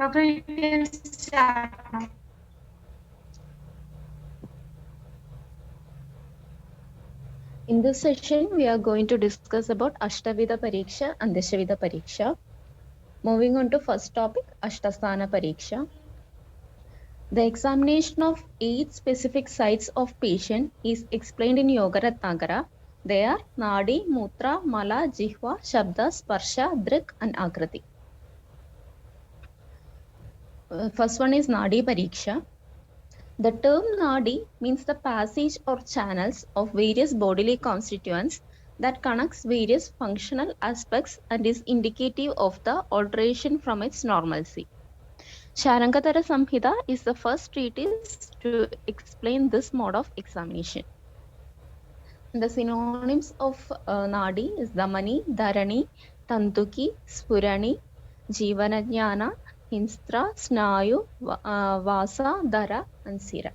Doctor, you can start now. In this session, we are going to discuss about Ashtavida Pariksha and Dshvd Pariksha. Moving on to first topic, Ashtasthana Pariksha. The examination of 8 specific sites of patient is explained in Yogaratnagara. They are Nadi, Mutra, Mala, Jihva, Shabda, Sparsha, Drik and Akriti. First one is Nadi Pariksha. The term Nadi means the passage or channels of various bodily constituents that connects various functional aspects and is indicative of the alteration from its normalcy. Sharangatara Samhita is the first treatise to explain this mode of examination. The synonyms of Nadi is Damani, Dharani, Tantuki, Spurani, Jivanajnana, Hinstra, Snayu, Vasa, Dara, and Sira.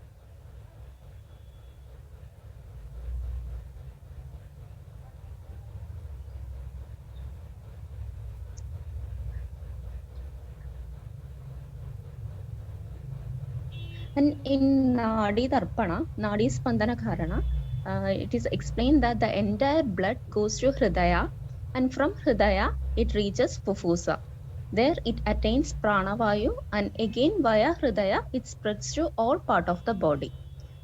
And in Nadi Darpana, Nadi Spandana Karana, it is explained that the entire blood goes to Hridaya, and from Hridaya it reaches Fufusa. There it attains Pranavayu, and again via Hridaya it spreads to all part of the body.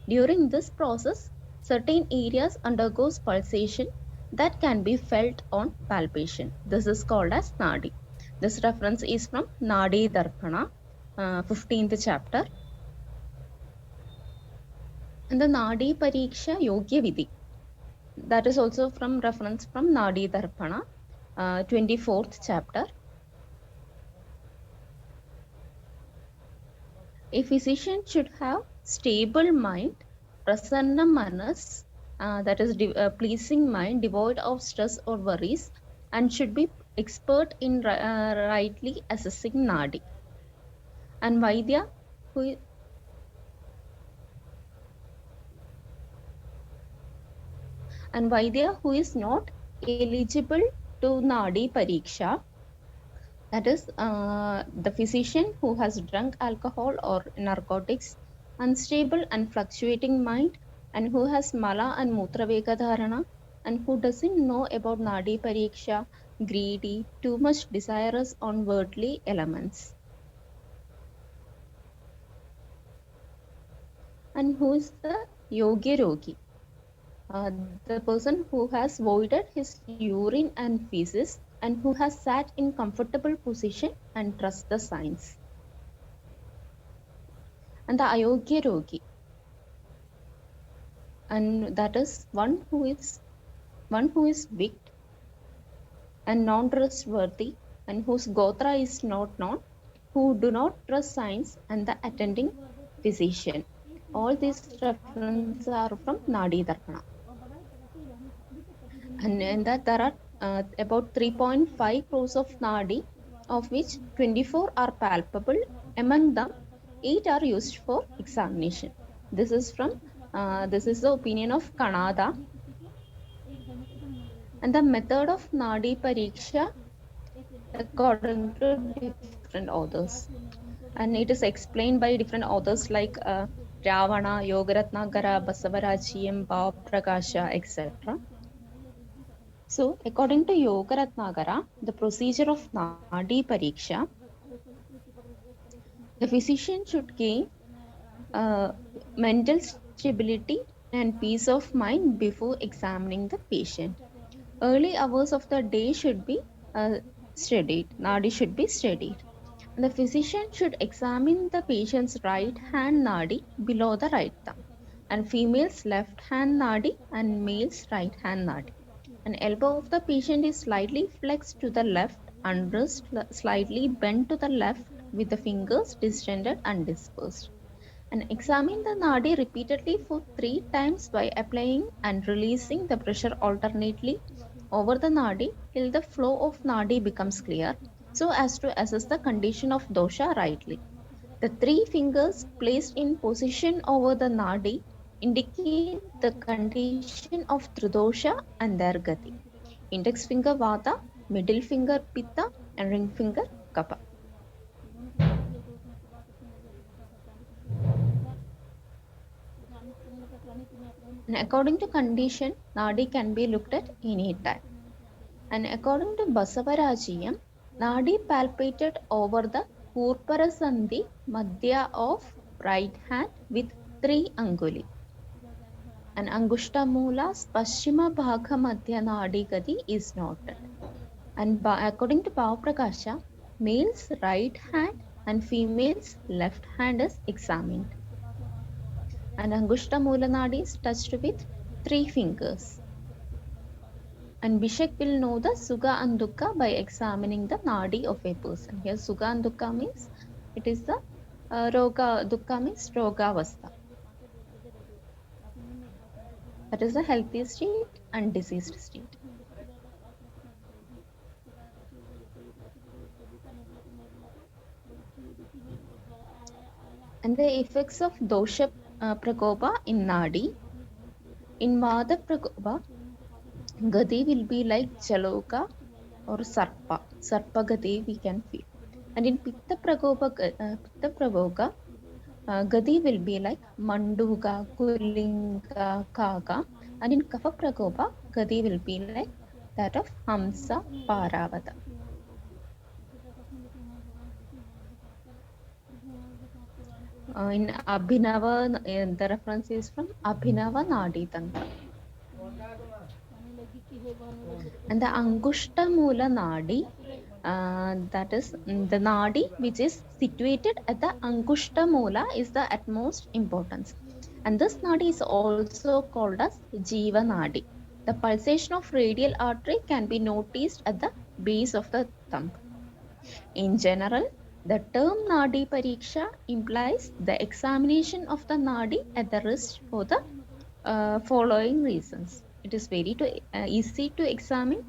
During this process, certain areas undergoes pulsation that can be felt on palpation. This is called as Nadi. This reference is from Nadi Darpana, 15th chapter. And the Nadi Pariksha Yogya Vidhi. That is also from reference from Nadi Darpana, 24th chapter. A physician should have stable mind, prasanna manas, that is pleasing mind, devoid of stress or worries, and should be expert in rightly assessing Nadi. And Vaidya, who is not eligible to Nadi Pariksha, that is the physician who has drunk alcohol or narcotics, unstable and fluctuating mind, and who has mala and mutra vega dharana, and who doesn't know about Nadi Pariksha, greedy, too much desirous on worldly elements. And who is the Yogi Rogi? The person who has voided his urine and feces and who has sat in comfortable position and trust the signs. And the Ayogya Rogi, and that is one who is weak and non-trustworthy and whose gotra is not known, who do not trust signs and the attending physician. All these references are from Nadi Darpana. And in that there are about 3.5 crores of Nadi, of which 24 are palpable. Among them, 8 are used for examination. This is the opinion of Kanada. And the method of Nadi Pariksha according to different authors. And it is explained by different authors like Ravana, Yogaratnagara, Basavarajiyam, Bhav Prakasha, etc. So, according to Yogaratnagara, the procedure of Nadi Pariksha, the physician should gain mental stability and peace of mind before examining the patient. Early hours of the day should be studied. Nadi should be studied. The physician should examine the patient's right hand nadi below the right thumb, and female's left hand nadi and male's right hand nadi. An elbow of the patient is slightly flexed to the left and wrist slightly bent to the left with the fingers distended and dispersed. And examine the nadi repeatedly for 3 times by applying and releasing the pressure alternately over the nadi till the flow of nadi becomes clear, so as to assess the condition of dosha rightly. The 3 fingers placed in position over the nadi indicate the condition of tridosha and their gati. Index finger vata, middle finger pitta, and ring finger kapha. And according to condition, Nadi can be looked at any time. And according to Basavarajiyam, Nadi palpated over the Purparasandhi Madhya of right hand with 3 anguli. And Angushta Mula's Paschima Bhagha Madhya Nadi Gadi is noted. And according to Bhavaprakasha, male's right hand and female's left hand is examined. And Angushta Mula Nadi is touched with 3 fingers. And Bishak will know the Sukha and Dukkha by examining the Nadi of a person. Here Sukha and Dukkha means it is the Roga, Dukkha means Rogavastha. That is the healthy state and diseased state. And the effects of Dosha Prakopa in Nadi. In Vada Prakopa, Gadi will be like Chaloka or Sarpa. Sarpa Gadi we can feel. And in Pitta Prakopa, Gadi will be like Manduga, Kulinga, Kaga. And in Kapha Prakopa, Gadi will be like that of Hamsa, Paravata. In Abhinava, the reference is from Abhinava Nadi Tantra. And the Angushta Mula Nadi, that is the Nadi which is situated at the Angushta Mula is the utmost importance. And this Nadi is also called as Jiva Nadi. The pulsation of radial artery can be noticed at the base of the thumb. In general, the term Nadi Pariksha implies the examination of the Nadi at the wrist for the following reasons. It is very easy to examine.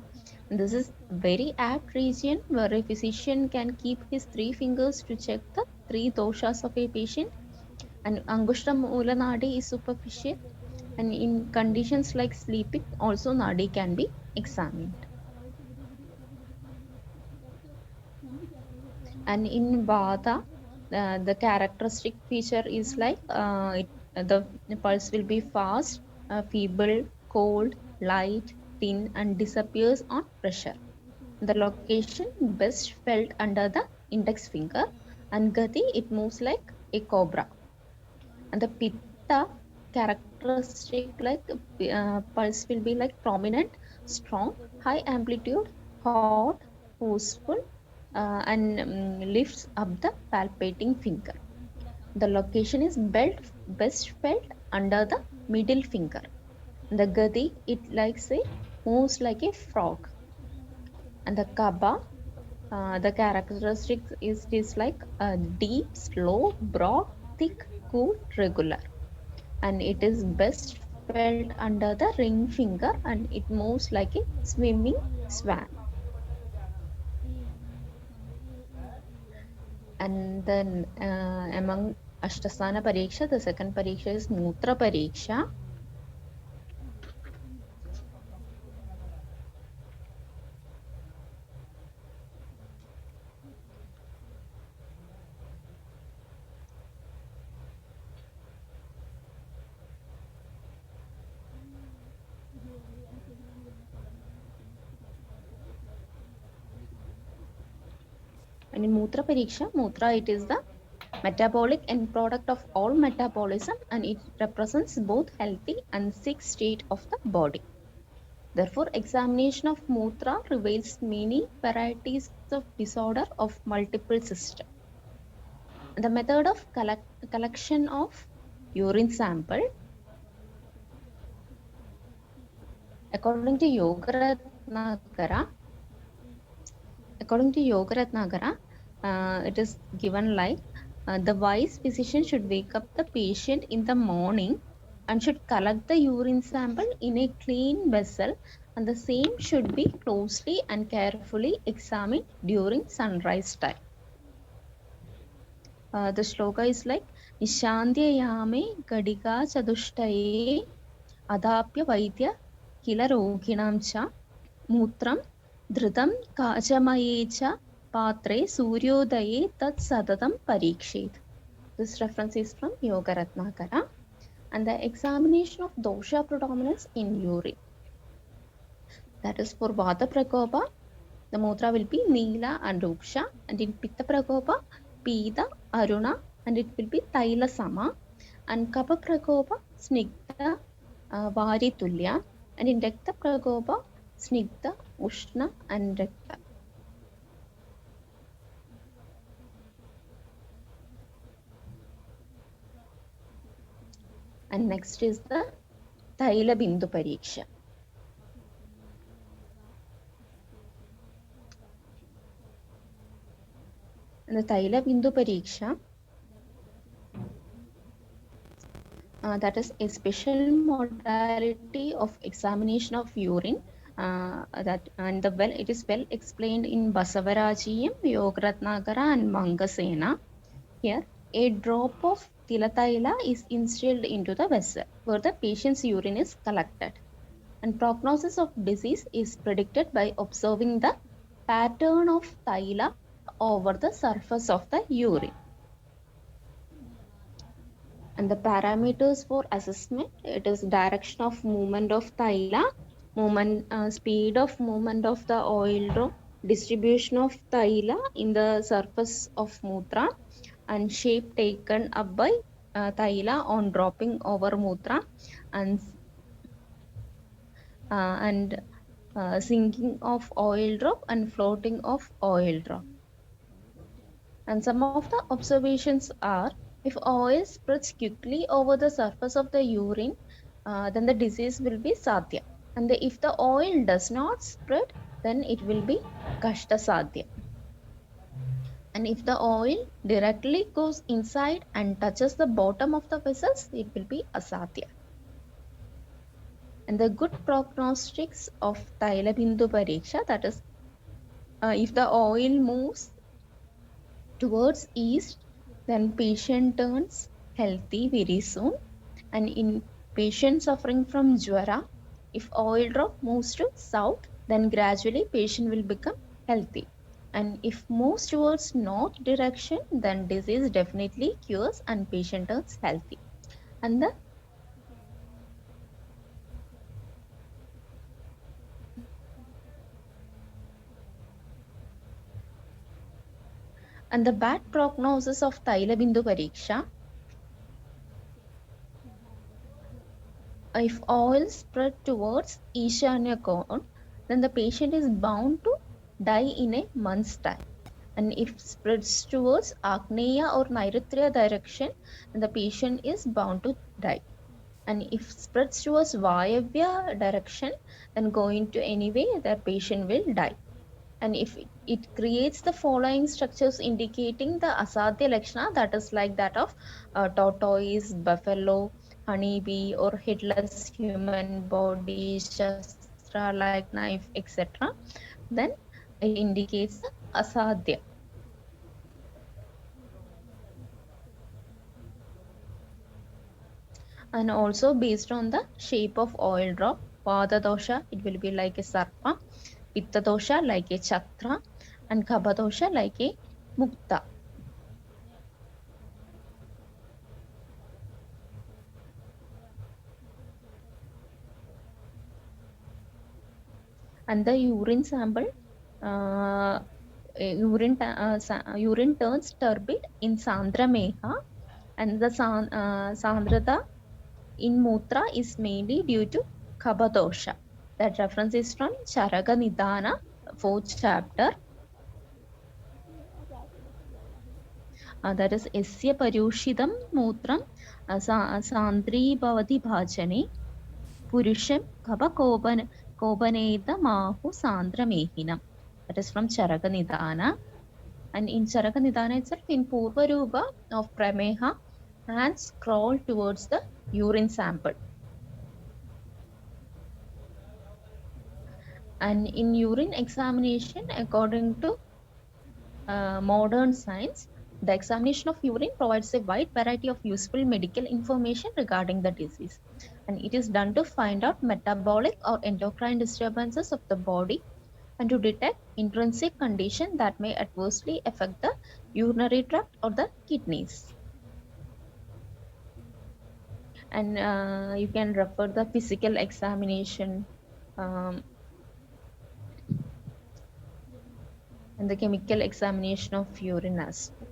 This is very apt region where a physician can keep his 3 fingers to check the 3 doshas of a patient. And Angushta Mula Nadi is superficial. And in conditions like sleeping, also Nadi can be examined. And in Vata, the characteristic feature is like the pulse will be fast, feeble, cold, light, thin, and disappears on pressure. The location best felt under the index finger, and Gati it moves like a cobra. And the Pitta characteristic like pulse will be like prominent, strong, high amplitude, hot, forceful, and lifts up the palpating finger. The location is best felt under the middle finger. The Gadi it likes a moves like a frog. And the Kaba, the characteristic is like a deep, slow, broad, thick, cool, regular. And it is best felt under the ring finger and it moves like a swimming swan. And then among Ashtasana Pariksha, the second Pariksha is Mutra Pariksha. And in Mutra Pariksha, Mutra it is the metabolic end product of all metabolism and it represents both healthy and sick state of the body. Therefore, examination of Mutra reveals many varieties of disorder of multiple systems. The method of collection of urine sample. According to Yogaratnagara, it is given like the wise physician should wake up the patient in the morning and should collect the urine sample in a clean vessel and the same should be closely and carefully examined during sunrise time. The shloka is like Nishantyayame Gadiga Chadushtaye Adapya Vaidya Kila Roginam Cha Mutram Dhritam Kachamaye Cha Patre Suryodaye Tat Sadatam Parikshet. This reference is from Yoga Ratnakara. and the examination of dosha predominance in urine. That is for Vata Prakopa, the mutra will be Neela and Ruksha, and in Pitta Prakopa, Pita, Aruna, and it will be Taila Sama, and Kapha Prakopa, Snigdha, Vari Tulya, and in Rakta Prakopa, Snigdha, Ushna, and Rakta. And next is the Taila Bindu Pariksha. And the Taila Bindu Pariksha, that is a special modality of examination of urine, that and the well it is well explained in Basavarajiyam, Yogaratnagara, and Mangasena. Here, a drop of tilataila is instilled into the vessel where the patient's urine is collected. And prognosis of disease is predicted by observing the pattern of thyla over the surface of the urine. And the parameters for assessment, it is direction of movement of thyla, movement speed of movement of the oil drop, distribution of thyla in the surface of mutra, and shape taken up by thyla on dropping over mutra, and sinking of oil drop and floating of oil drop. And some of the observations are, if oil spreads quickly over the surface of the urine, then the disease will be sadhya. And if the oil does not spread, then it will be kashta sadhya. And if the oil directly goes inside and touches the bottom of the vessels, it will be asadhya. And the good prognostics of Thailabindu Pariksha, that is, if the oil moves towards east, then patient turns healthy very soon. And in patient suffering from jwara, if oil drop moves to south, then gradually patient will become healthy. And if moves towards north direction, then disease definitely cures and patient turns healthy. And the bad prognosis of Thailabindu Pariksha, if oil spread towards Ishanya cone, then the patient is bound to die in a month's time. And if spreads towards Agneya or Nairitya direction, then the patient is bound to die. And if spreads towards Vayavya direction, then going to anyway, the patient will die. And if it creates the following structures indicating the asadhya lakshana, that is like that of tortoise, buffalo, honeybee, or headless human body, shastra like knife, etc., then it indicates the asadhya. And also based on the shape of oil drop, Vata dosha, it will be like a sarpa, Pitta dosha like a chatra, and Kapha dosha like a mukta. And the urine sample, urine turns turbid in Sandra Meha, and the Sandrata in Mutra is mainly due to Kapha dosha. That reference is from Charaka Nidana, 4th chapter. That is Esya Paryushidam Mutram Sandri Bhavati Bhajane Purusham Kaba Kobaneda Mahu Sandra Mehinam. That is from Charaka Nidana. And in Charaka Nidana itself, in Purva Rupa of Prameha, hands crawl towards the urine sample. And in urine examination, according to modern science, the examination of urine provides a wide variety of useful medical information regarding the disease. And it is done to find out metabolic or endocrine disturbances of the body and to detect intrinsic conditions that may adversely affect the urinary tract or the kidneys. And you can refer the physical examination, um, and the chemical examination of urine as well,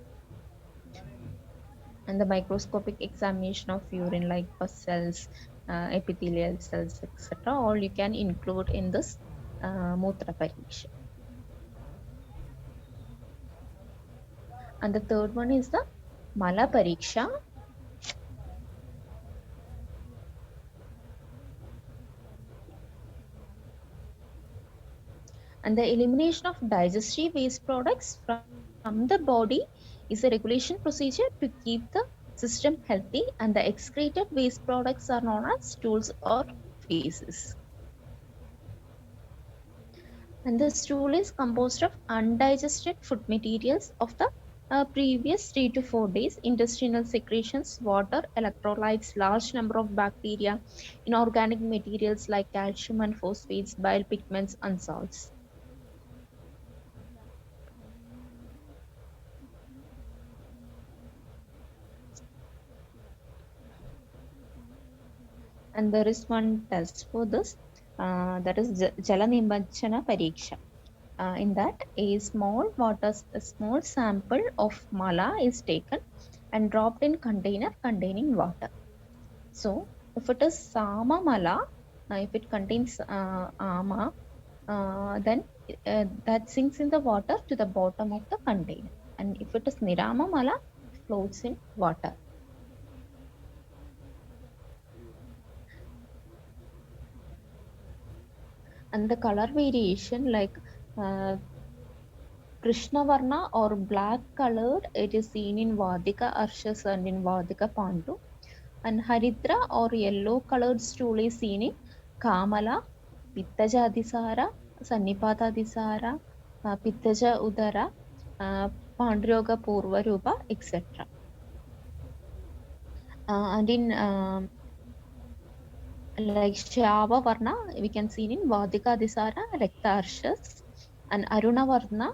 and the microscopic examination of urine like pus cells, epithelial cells, etc. All you can include in this Mutra Pariksha. And the third one is the Mala Pariksha. And the elimination of digestive waste products from the body is a regulation procedure to keep the system healthy, and the excreted waste products are known as stools or feces. And the stool is composed of undigested food materials of the previous 3 to 4 days, intestinal secretions, water, electrolytes, large number of bacteria, inorganic materials like calcium and phosphates, bile pigments, and salts. And there is one test for this, that is Jala Nimbanchana Pariksha. In that, a small sample of mala is taken and dropped in container containing water. So, if it is sama mala, if it contains ama, then that sinks in the water to the bottom of the container. And if it is nirama mala, it floats in water. And the color variation, like uh, Krishna Varna or black colored, it is seen in Vadika Arshas and in Vadika Pandu. And Haridra or yellow colored stool is seen in Kamala, Pittaja Adhisara, Sannipata Adhisara, Pittaja Udara, Pandryoga Purva Rupa, etc. And in like Shava Varna, we can see in Vadika Adhisara, Rekta Arshas, and Aruna Varna,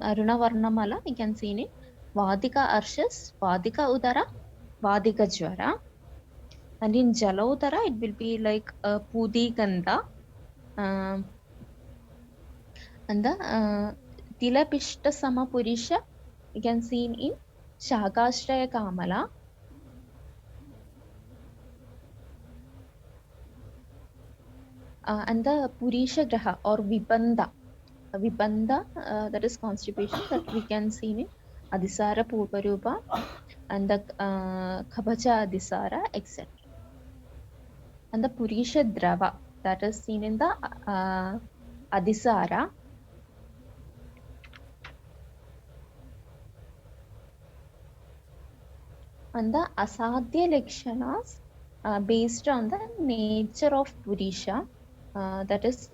Aruna Varna Mala, we can see in Vadika Arshas, Vadika Udara, Vadika Jwara. And in Jalaudara, it will be like Pudi Ganda. Um, and the Tilapishta Samapurisha, you can see in Shakashraya Kamala. And the Purisha Graha or Vipanda. Vipanda, that is constipation, that we can see in Adhisara Purvarupa and the Khabacha Adhisara, etc. And the Purisha Drava, that is seen in the Adhisara. And the Asadhya Lakshanas, based on the nature of Purisha, that is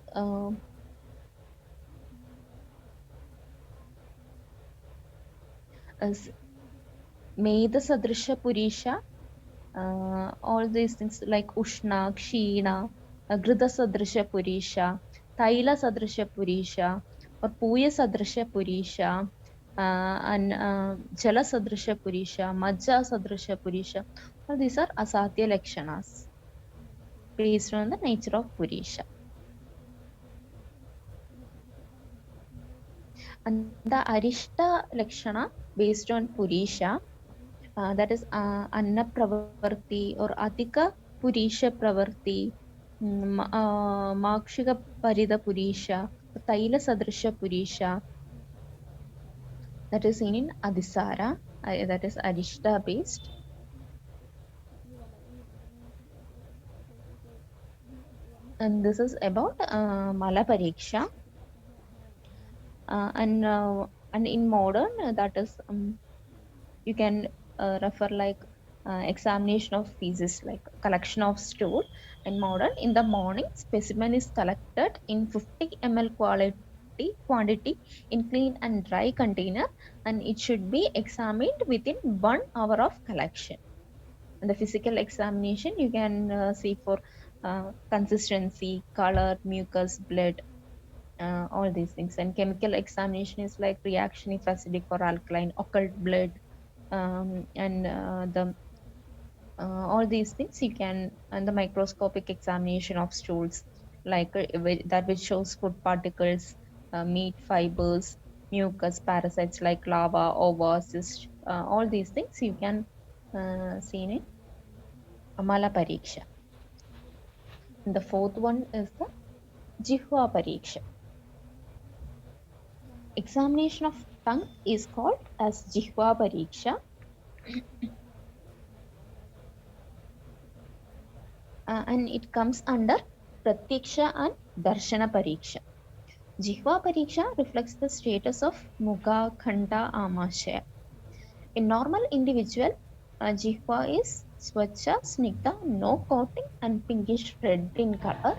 Medha Sadrisha Purisha, all these things like Ushna, Kshina, Grida Sadrisha Purisha, Taila Sadrisha Purisha, or Puya Sadrisha Purisha, and Jala Sadrisha Purisha, Majja Sadrisha Purisha. All these are Asadhya Lakshanas based on the nature of Purisha. And the Arishta Lakshana based on Purisha, that is Anna Pravarti or Adhika Purisha Pravarti, Makshika Parida Purisha, Taila Sadrisha Purisha, that is seen in Adhisara, that is Arishta based. And this is about Mala Pariksha. And in modern, that is you can refer like examination of feces, like collection of stool. In modern, in the morning, specimen is collected in 50 ml quantity in clean and dry container, and it should be examined within 1 hour of collection. And the physical examination, you can see for consistency, color, mucus, blood, all these things. And chemical examination is like reaction if acidic or alkaline, occult blood, and the All these things you can, and the microscopic examination of stools, like that which shows food particles, meat fibers, mucus, parasites like larva, ova, cyst, all these things you can see in Amala Pariksha. And the fourth one is the Jihva Pariksha. Examination of tongue is called as Jihva Pariksha, and it comes under Pratyaksha and Darshana Pariksha. Jihva Pariksha reflects the status of Mukha, Khanda, Amashya. In normal individual, Jihva is Swachha, Snigdha, no coating and pinkish red in color.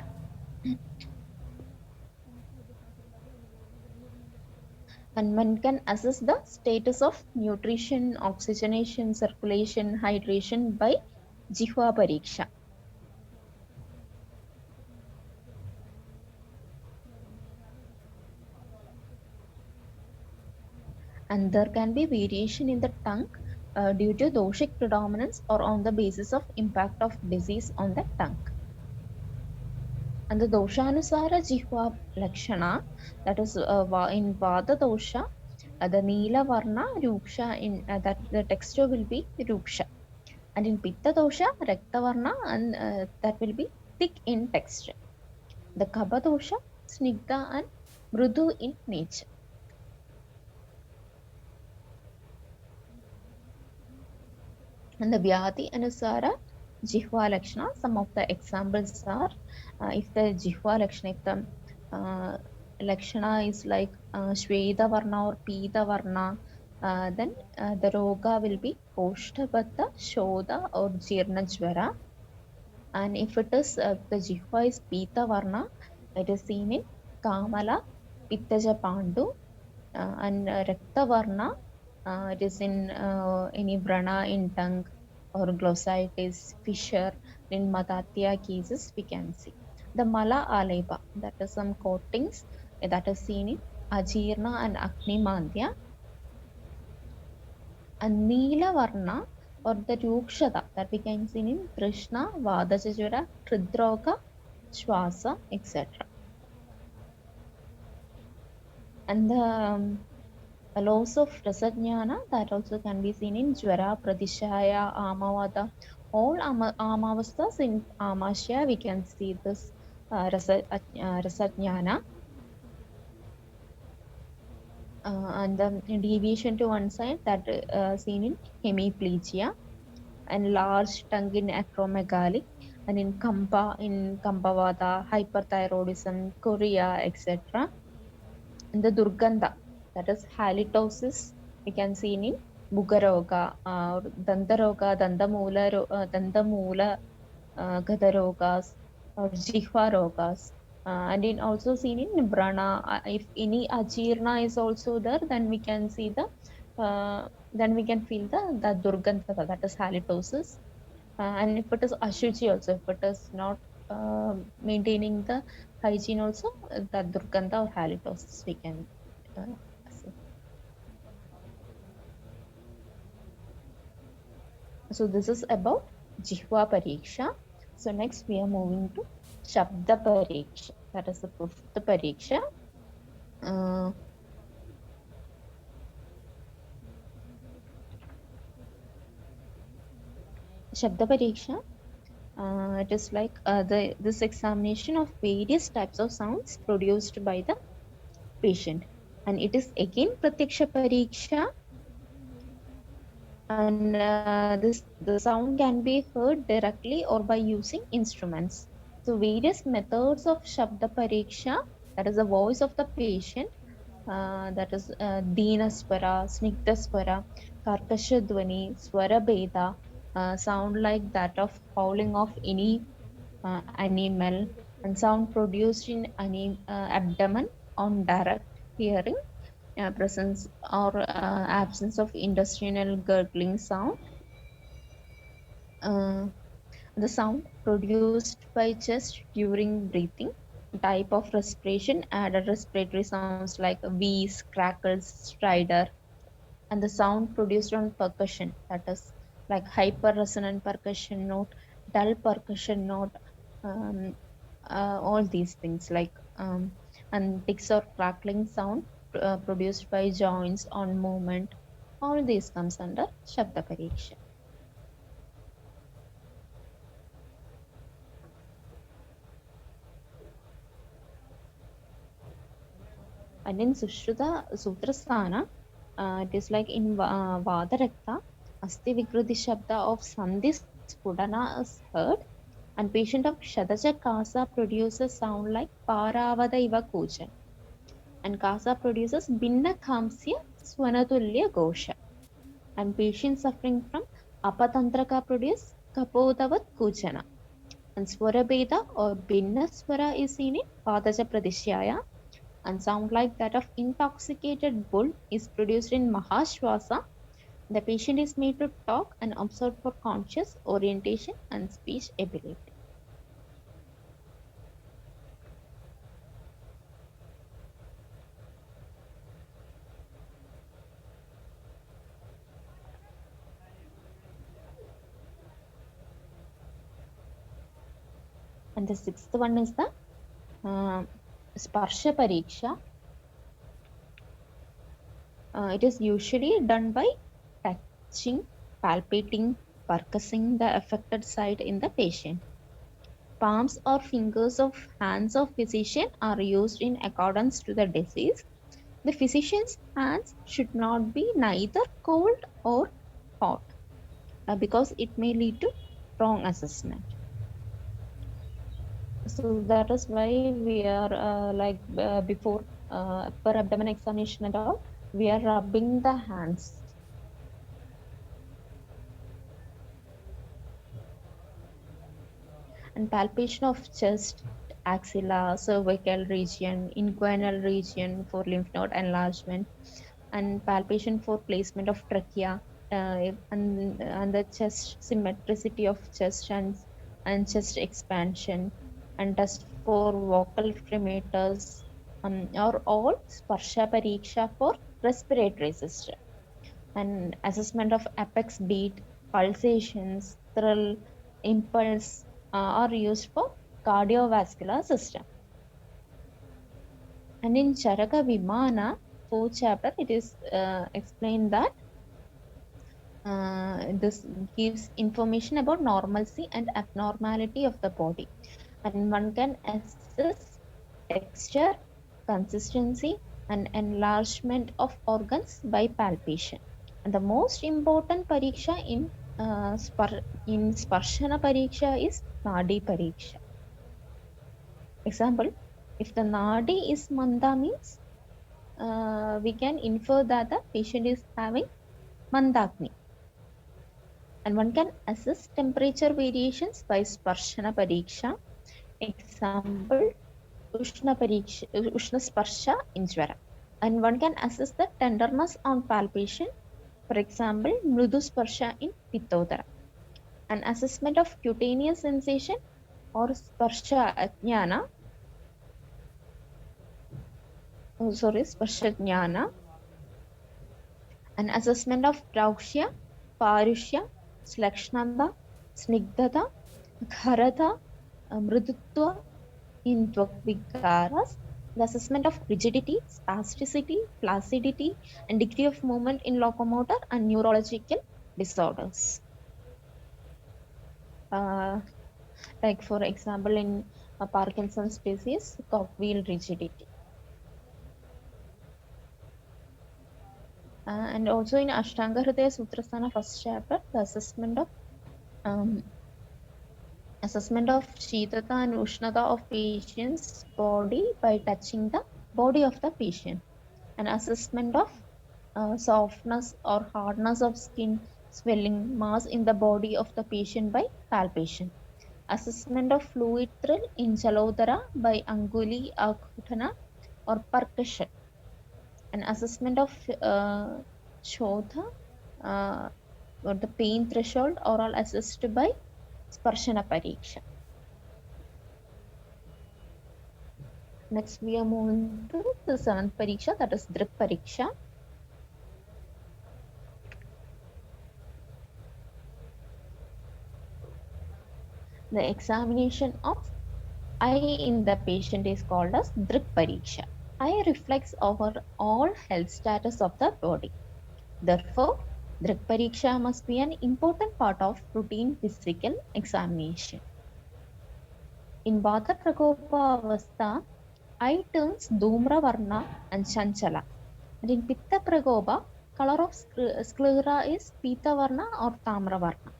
And one can assess the status of nutrition, oxygenation, circulation, hydration by Jihva Pariksha. And there can be variation in the tongue due to doshic predominance or on the basis of impact of disease on the tongue. And the doshanusara jihva lakshana, that is in vada dosha, the nila varna ruksha, in that the texture will be ruksha, and in pitta dosha rakta varna, and that will be thick in texture. The kapha dosha snigdha and mrudu in nature. And the Vyati Anusara Jihva Lakshana, some of the examples are if the Jihva Lakshana, if the Lakshana is like Shveda Varna or Pita Varna, then the Roga will be Koshtabata, Shoda or Jirna Jvara. And if it is the Jihva is Pita Varna, it is seen in Kamala, Pittaja Pandu, and Rakta Varna, it is in any Brana in tongue or glossitis, fissure. In Matatya cases, we can see. The Mala Aleba, that is some coatings that is seen in Ajirna and Agni Madhya. And Neela Varna or the Rukshada that we can see in Krishna, Vadachajura, Hridroga, Shwasa, etc. And the loss of rasajnana, that also can be seen in Jvara, Pratishaya, Amavada. All Amavasthas in Amashya, we can see this rasajnana. And the deviation to one side, that seen in hemiplegia, and large tongue in acromegaly, and in Kambavada, hyperthyroidism, chorea, etc. And the Durganda, that is halitosis, we can see in Mugaroga, Dandaroga, Dandamula, Gadarogas, or Jihva rogas. And in also seen in Brana, if any Ajirna is also there, then we can see then we can feel the Durganda, that is halitosis. And if it is Ashuchi also, if it is not maintaining the hygiene also, the Durganda or halitosis we can see. So this is about Jihva Pariksha. So next we are moving to Shabda Pariksha. That is the fifth Pariksha. Shabda Pariksha, it is like this examination of various types of sounds produced by the patient. And it is again Pratyaksha Pariksha. And the sound can be heard directly or by using instruments. So various methods of Shabda Pariksha, that is the voice of the patient, that is Dina Swara, Snigdha Swara, Karkasha Dwani, Swara Beda, sound like that of howling of any animal, and sound produced in abdomen on direct hearing, presence or absence of industrial gurgling sound. Uh, the sound produced by chest during breathing, type of respiration, added respiratory sounds like wheeze, crackles, strider, and the sound produced on percussion, that is like hyper resonant percussion note, dull percussion note, um, all these things and ticks or crackling sound produced by joints on movement. All these comes under Shabda Pariksha. And in Sushruta Sutrasthana, it is like in Vadarakta, Asti Vikruti Shabda of Sandhi Spudana is heard, and patient of Shadaja Kasa produces sound like Paravada Iva Kuchan, and Kasa produces Binna Kamsya Swanatulya Gosha, and patient suffering from Apatantraka produce Kapodavat Kuchana, and Swarabeda or Binna Swara is seen in Padaja Pradishyaya, and sound like that of intoxicated bull is produced in Mahashwasa. The patient is made to talk and observe for conscious orientation and speech ability. And the sixth one is the uh, Sparsha Pariksha. It is usually done by touching, palpating, percussing the affected site in the patient. Palms or fingers of hands of physician are used in accordance to the disease. The physician's hands should not be neither cold or hot because it may lead to wrong assessment. So that is why we are before per abdomen examination and all, we are rubbing the hands. And palpation of chest, axilla, cervical region, inguinal region for lymph node enlargement, and palpation for placement of trachea, and the chest symmetricity of chest and chest expansion, and test for vocal fremators are all sparsha pariksha for respiratory system. And assessment of apex beat, pulsations, thrill, impulse are used for cardiovascular system. And in Charaka Vimana, fourth chapter, it is explained that this gives information about normalcy and abnormality of the body. And one can assess texture, consistency, and enlargement of organs by palpation. And the most important pariksha in Sparshana pariksha is Nadi pariksha. Example, if the Nadi is Manda means we can infer that the patient is having Mandagni. And one can assess temperature variations by Sparshana pariksha. Example, Ushna Sparsha in Jvara. And one can assess the tenderness on palpation. For example, Mrudu Sparsha in Pittodara. An assessment of cutaneous sensation or Sparsha Jnana, Sparsha Jnana. An assessment of Praushya, Parushya, Slakshnanda, Snigdhata, Gharata, Mrudutva in Dvakvigaras. The assessment of rigidity, spasticity, flaccidity, and degree of movement in locomotor and neurological disorders. Like for example, in Parkinson's disease, cogwheel rigidity. And also in Ashtanga Hridaya Sutrasthana first chapter, the um, assessment of Shitata and Ushnata of patient's body by touching the body of the patient. An assessment of softness or hardness of skin, swelling, mass in the body of the patient by palpation. Assessment of fluid thrill in Jalodhara by Anguli Akhutana or percussion. An assessment of Shodha uh, or the pain threshold are all assessed by Sparshana Pariksha. Next, we are moving to the seventh Pariksha, that is Drik Pariksha. The examination of eye in the patient is called as Drik Pariksha. Eye reflects over all health status of the body. Therefore, Drik Pariksha must be an important part of routine physical examination. In Vata Prakopa Avastha, eye turns Dhumra Varna and Chanchala. And in Pitta Prakopa, color of sclera is Pita Varna or Tamra Varna.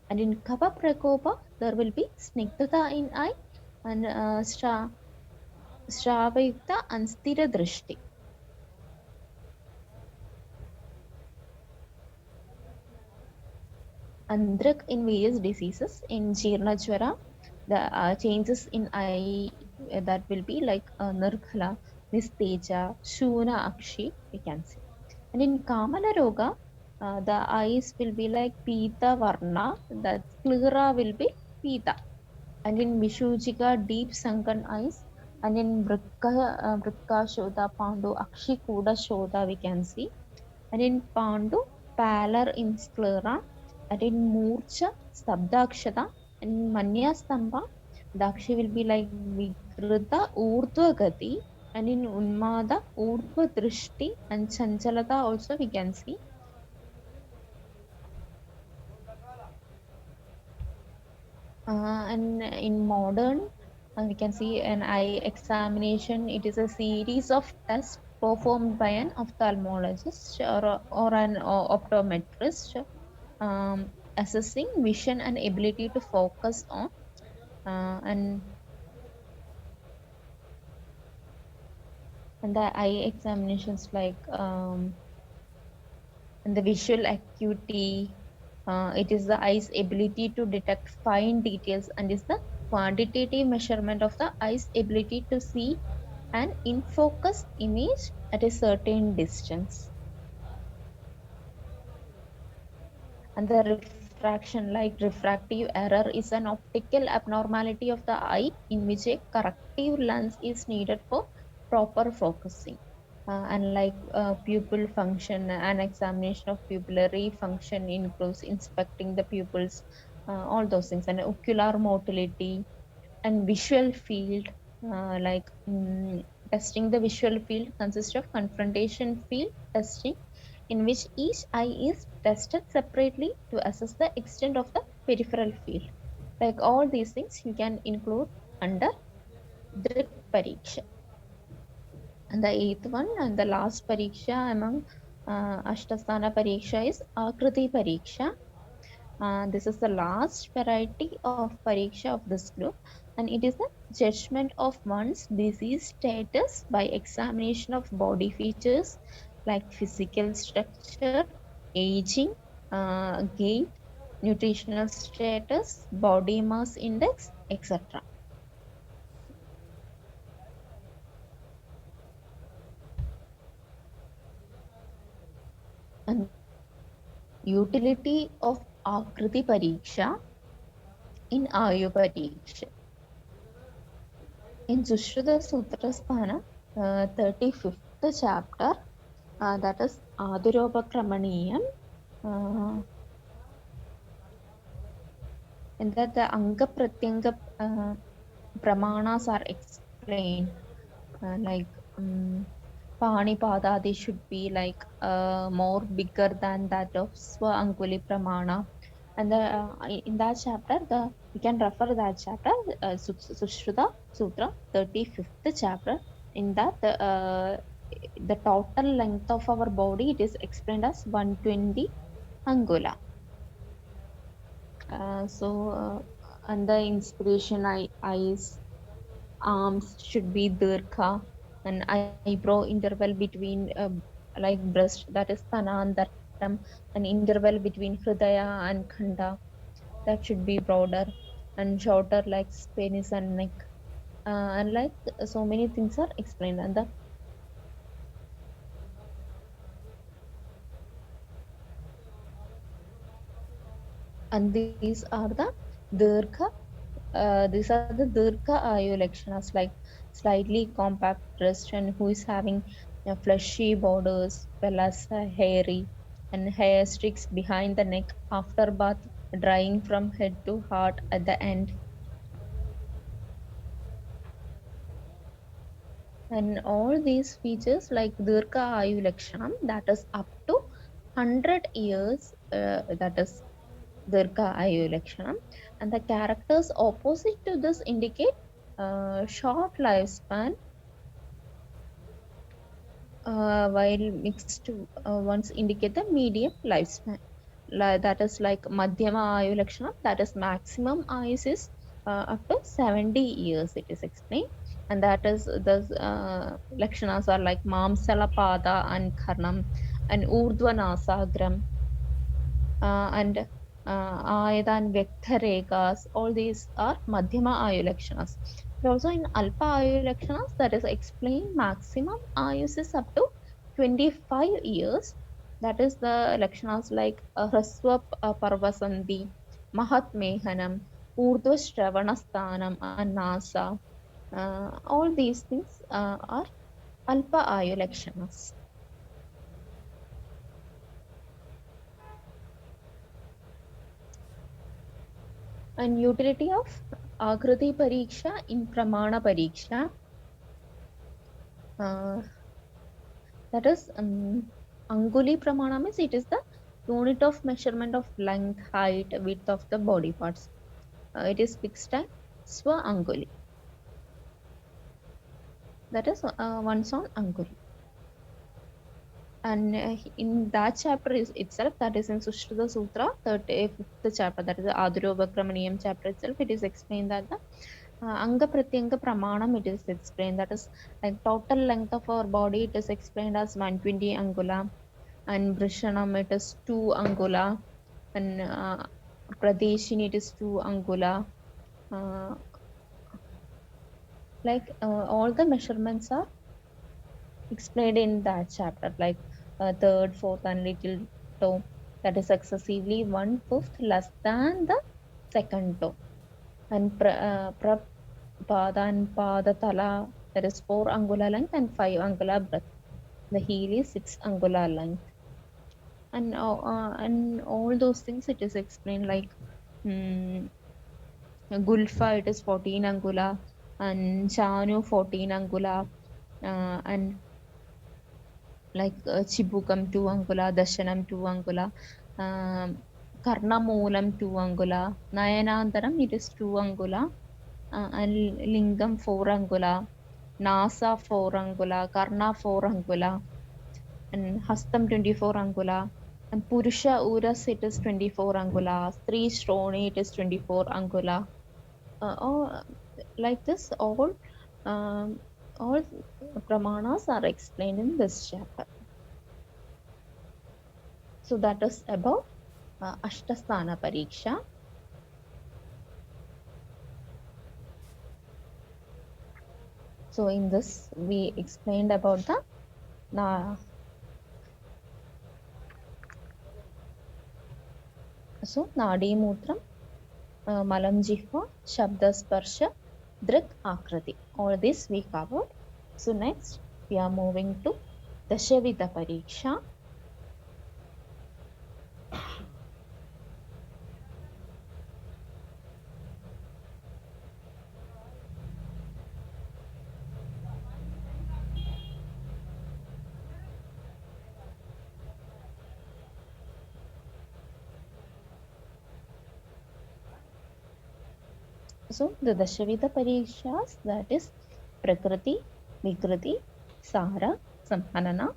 And in Kapha Prakopa, there will be Snigdhata in eye and Shravayukta and Sthira Drishti. Andrak in various diseases. In Jirna Jwara, the changes in eye that will be like Nirkhala, Nisteja, Shuna Akshi, we can see. And in Kamala Roga, the eyes will be like Pita Varna, the sclera will be Pita. And in Vishujika, deep sunken eyes. And in Vrika Shoda, Pandu, Akshi Kuda Shoda, we can see. And in Pandu, pallor in sclera. And in Murcha, Sabdakshata. And in Manya Stamba, Dakshi will be like Vikrita Urdhva Gati. And in Unmada, Urdhva Drishti. And Chanchalata also we can see. And in modern, we can see an eye examination. It is a series of tests performed by an ophthalmologist or an optometrist, assessing vision and ability to focus on and the eye examinations like and the visual acuity. It is the eye's ability to detect fine details and is the quantitative measurement of the eye's ability to see an in focus image at a certain distance. And the refraction, like refractive error, is an optical abnormality of the eye in which a corrective lens is needed for proper focusing. And like pupil function, an examination of pupillary function includes inspecting the pupils, all those things, and ocular motility and visual field, like testing the visual field consists of confrontation field testing, in which each eye is tested separately to assess the extent of the peripheral field. Like all these things you can include under Drik Pariksha. And the eighth one and the last Pariksha among Ashtasthana Pariksha is Akriti Pariksha. This is the last variety of Pariksha of this group, and it is the judgment of one's disease status by examination of body features like physical structure, aging, gait, nutritional status, body mass index, etc. And the utility of Akriti Pariksha in Ayu Pariksha. In Dshvd Sutrasthana, 35th chapter, that is Adurobhakramaniyam, in that the Anga Pratyanga Pramanas are explained, like Panipada, they should be like more bigger than that of Swa Anguli Pramana. And in that chapter, we can refer that chapter, Sushruta Sutra, 35th chapter. In that, the total length of our body, it is explained as 120 angula. And the inspiration eyes, arms should be dirgha, and eyebrow interval between like breast, that is Thanantaram, an interval between Hridaya and Khanda, that should be broader, and shorter like penis and neck. And like so many things are explained. And these are the dirgha. These are the dirgha ayu lakshanas, like slightly compact breast and who is having fleshy borders, well as hairy and hair streaks behind the neck after bath. drying from head to heart at the end. And all these features like Dirgha Ayu Lakshanam, that is up to 100 years, that is Dirgha Ayu Lakshanam. And the characters opposite to this indicate short lifespan, while mixed ones indicate the medium lifespan. That is like Madhyama Ayu Lakshanam, that is maximum ayus is up to 70 years, it is explained. And that is the Lakshanas are like Mamsalapada and Karnam and Urdhvanasagram and Ayada and Vektharegas. All these are Madhyama Ayu Lakshanas. And also in Alpa Ayu Lakshanas, that is explained maximum ayus is up to 25 years. That is the Lakshanas like Hraswa Parvasandhi, Mahat Mehanam, Urdhva Shravanasthanam, and Nasa. All these things are Alpa Ayu Lakshanas. And utility of Akriti Pariksha in Pramana Pariksha. Uh, that is Anguli Pramana means it is the unit of measurement of length, height, width of the body parts. It is fixed at Swa Anguli. That is once on Anguli. And in that chapter is itself, that is in Sushruta Sutra, 35th chapter, that is the Adurobhakramaniyam chapter itself, it is explained that the Anga Pratyanga Pramanam, it is explained that is like total length of our body, it is explained as 120 angula, and Brishanam it is 2 angula, and Pradeshin it is 2 angula. Uh, all the measurements are explained in that chapter, like third, fourth, and little toe, that is excessively 1/5 less than the second toe. And Pada and Padatala, that is 4 angular length and 5 angular breadth. The heel is 6 angular length. And all those things it is explained like Gulfa it is 14 angula, and Chanu 14 angula, and like Chibukam 2 angula, Dashanam 2 angula, Karnamulam 2 angula, Nayanantaram it is 2 angula, and Lingam 4 angula, Nasa 4 angula, Karna 4 angula, and Hastam 24 angula, and Purusha Uras it is 24 angula, Sri Shroni it is 24 angula. All like this, um, all pramanas are explained in this chapter. So that is about Ashtasthana Pariksha. So in this we explained about the Nadi Mutram, Malam Jihva, Shabda Sparsha, Drik Akriti. All this we covered. So next we are moving to Dshvd Pariksha. So the Dshvd Parikshas, that is Prakriti, Vikriti, Sara, Samhanana,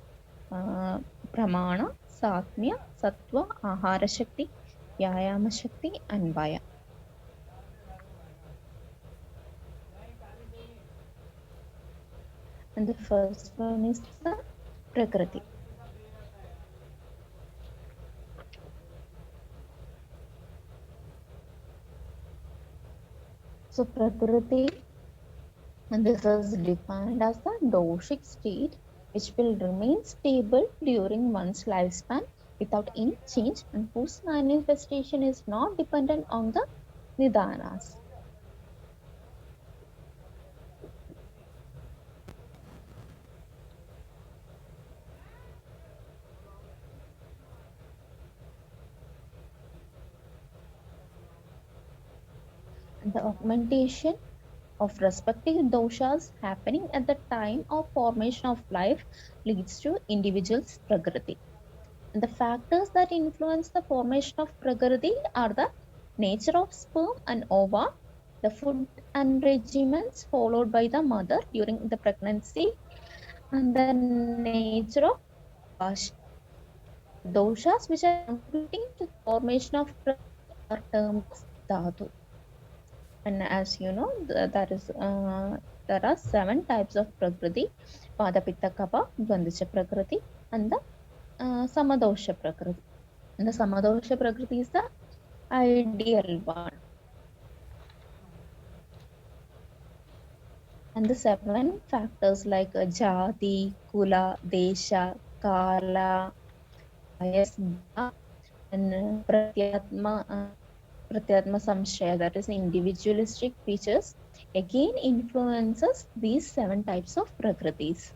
Pramana, Satmya, Sattva, Ahara Shakti, Vyayama Shakti, and Vaya. And the first one is the Prakriti. So Prakriti, and this is defined as the doshic state which will remain stable during one's lifespan without any change, and whose manifestation is not dependent on the nidanas. The augmentation of respective doshas happening at the time of formation of life leads to individual's prakriti. And the factors that influence the formation of prakriti are the nature of sperm and ova, the food and regimens followed by the mother during the pregnancy, and the nature of doshas. The doshas which are contributing to the formation of prakriti are termed as dhatu. And as you know, there are seven types of prakriti: Vata, Pitta, Kapha, Dvandasha prakriti, and the Samadosha prakriti. And the Samadosha prakriti is the ideal one. And the seven factors like Jati, Kula, Desha, Kala, Bias, Bala, and Pratyatma Samshaya, that is individualistic features, again influences these seven types of prakritis.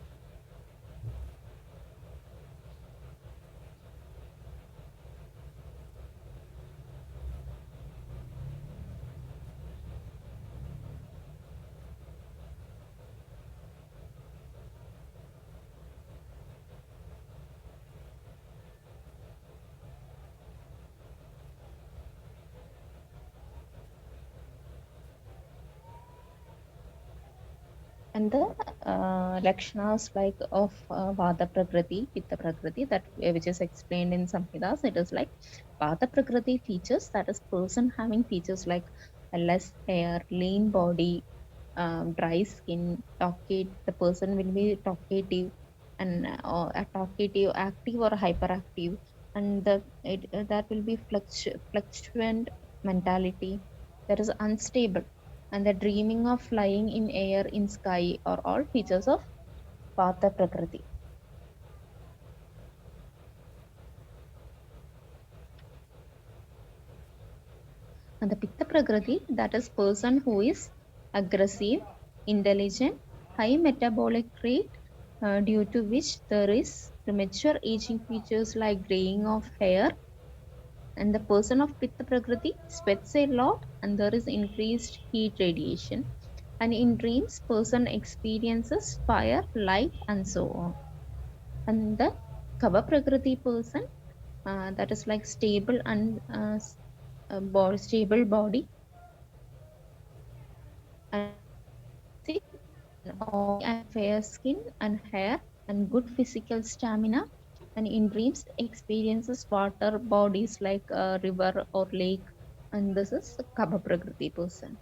And the lakshanas like of Vata Prakriti, Pitta Prakriti, that which is explained in Samhitas, it is like Vata Prakriti features, that is person having features like a less hair, lean body, dry skin, talkative. The person will be talkative and a talkative, active or hyperactive, and that will be fluctuant mentality, that is unstable, and the dreaming of flying in air, in sky, are all features of Vata Prakriti. And the Pitta Prakriti, that is person who is aggressive, intelligent, high metabolic rate, due to which there is premature aging features like graying of hair. And the person of Pitta Prakriti sweats a lot and there is increased heat radiation. And in dreams, person experiences fire, light, and so on. And the Kava Prakriti person, that is like stable and stable body and energetic and oily and fair skin and hair and good physical stamina, and in dreams experiences water bodies like a river or lake, and this is Kava Prakriti person.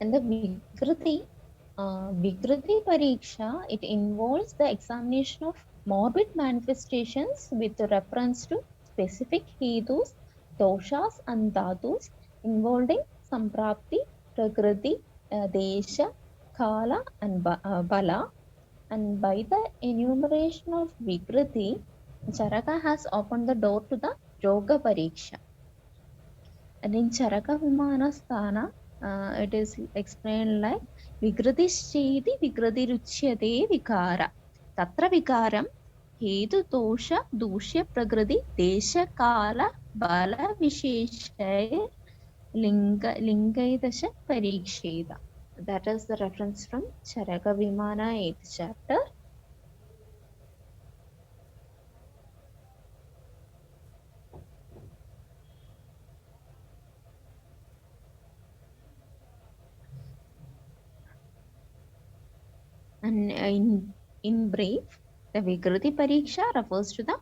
And the Vikriti Pariksha, it involves the examination of morbid manifestations with reference to specific hedus, doshas, and dhatus involving Samprapti, Prakriti, Desha, Kala, and Bala. And by the enumeration of Vikriti, Charaka has opened the door to the Yoga Pariksha. And in Charaka Vimanasthana, it is explained like Vikritischeti Vikritiruchyate Vikara. Tatra Vikaram Hetu Tosha Dushya Prakriti Desha Kala Bala Visheshaya Lingaidasha Pariksheda. That is the reference from Charaka Vimana 8th chapter. And in brief, the Vikriti Pariksha refers to the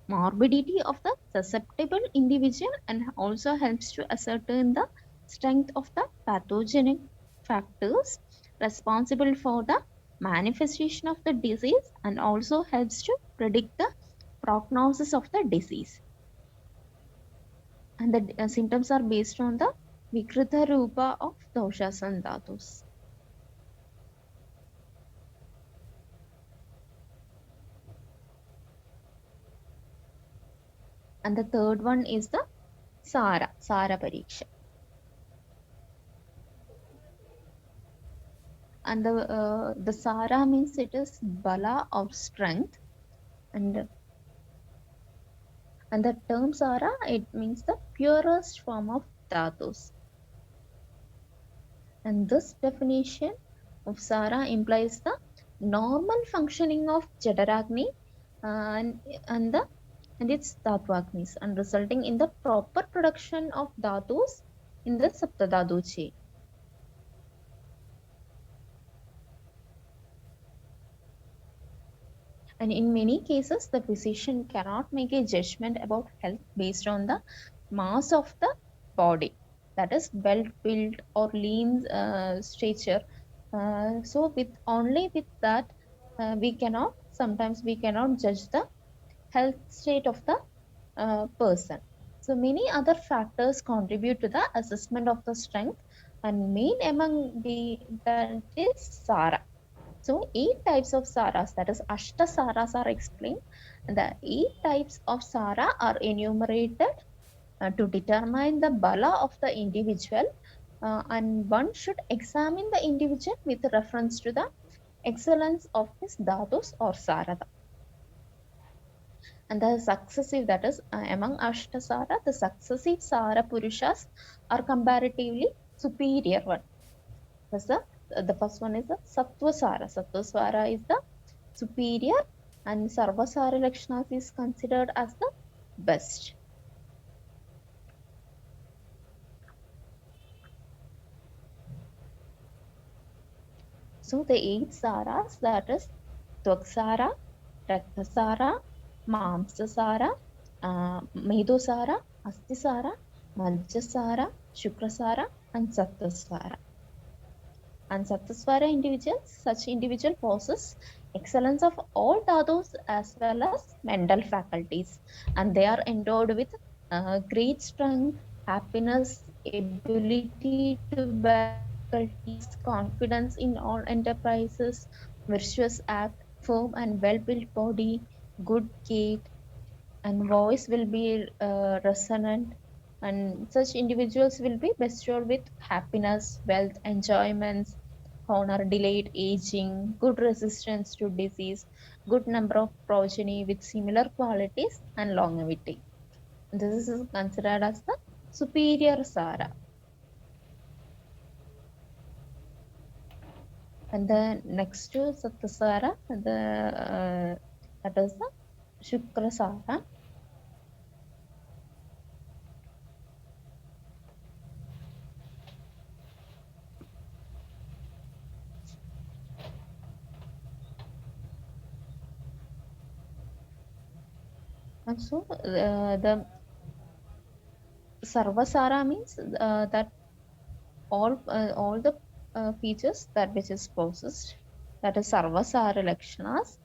morbidity of the susceptible individual and also helps to ascertain the strength of the pathogenic factors responsible for the manifestation of the disease and also helps to predict the prognosis of the disease. And the symptoms are based on the Vikrita Rupa of doshas and dhatus. And the third one is the Sara Pariksha. And the Sara means it is Bala of strength, and And the term Sara, it means the purest form of dhatus. And this definition of Sara implies the normal functioning of Jadaragni and, and the and its Dhatwagnis, and resulting in the proper production of dhatus in the Saptadhatu chain. And in many cases, the physician cannot make a judgment about health based on the mass of the body, that is, well built or lean stature. So, with only with that, we cannot sometimes we cannot judge the health state of the person. So, many other factors contribute to the assessment of the strength, and main among that is SARA. So, 8 types of saras, that is Ashta saras, are explained. The 8 types of sara are enumerated to determine the bala of the individual, and one should examine the individual with reference to the excellence of his dhatus or sarada. And the successive, that is among Ashta sara, the successive sara purushas are comparatively superior one. Thus, the first one is the Sattvasara. Sattvasara is the superior, and Sarvasara Lakshanas is considered as the best. So the 8 saras, that is Tvaksara, Raktasara, Mamsasara, Medosara, Astisara, Majjasara, Shukrasara, and Sattvasara. And Sattva individuals, such individual possess excellence of all dhatus as well as mental faculties, and they are endowed with great strength, happiness, ability to bear difficulties, confidence in all enterprises, virtuous act, firm and well-built body, good gait, and voice will be resonant, and such individuals will be bestowed with happiness, wealth, enjoyments, honor, delayed aging, good resistance to disease, good number of progeny with similar qualities, and longevity. This is considered as the superior sara. And the next to Satasara, that is the Shukrasara. And so the Sarvasara means that all the features that which is possessed, that is Sarvasara Lakshanas,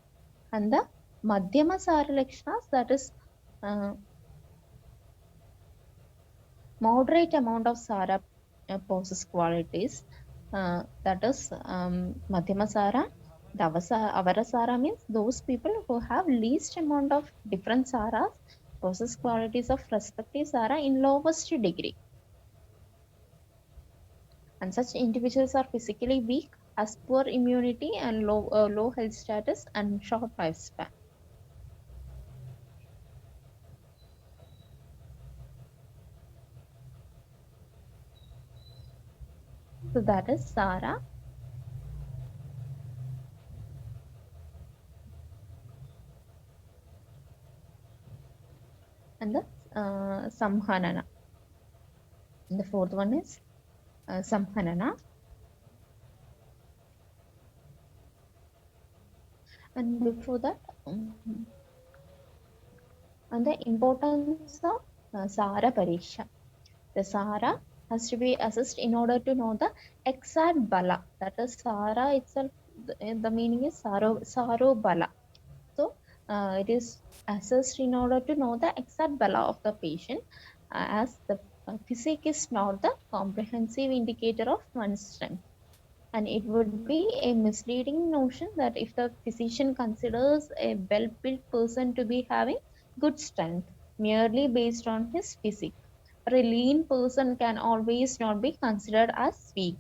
and the Madhyama Sara Lakshanas, that is uh, moderate amount of Sara possess qualities, that is Madhyama Sara. The Avarasara means those people who have least amount of different saras possess qualities of respective sara in lowest degree, and such individuals are physically weak, has poor immunity and low health status and short lifespan. So that is Sara. And the Samhanana. And the fourth one is Samhanana. And before that, and the importance of Sara Parisha. The Sara has to be assessed in order to know the exact bala. That is Sara itself, the meaning is Saro bala. So it is assessed in order to know the exact bala of the patient, as the physique is not the comprehensive indicator of one's strength. And it would be a misleading notion that if the physician considers a well-built person to be having good strength merely based on his physique, or a lean person can always not be considered as weak,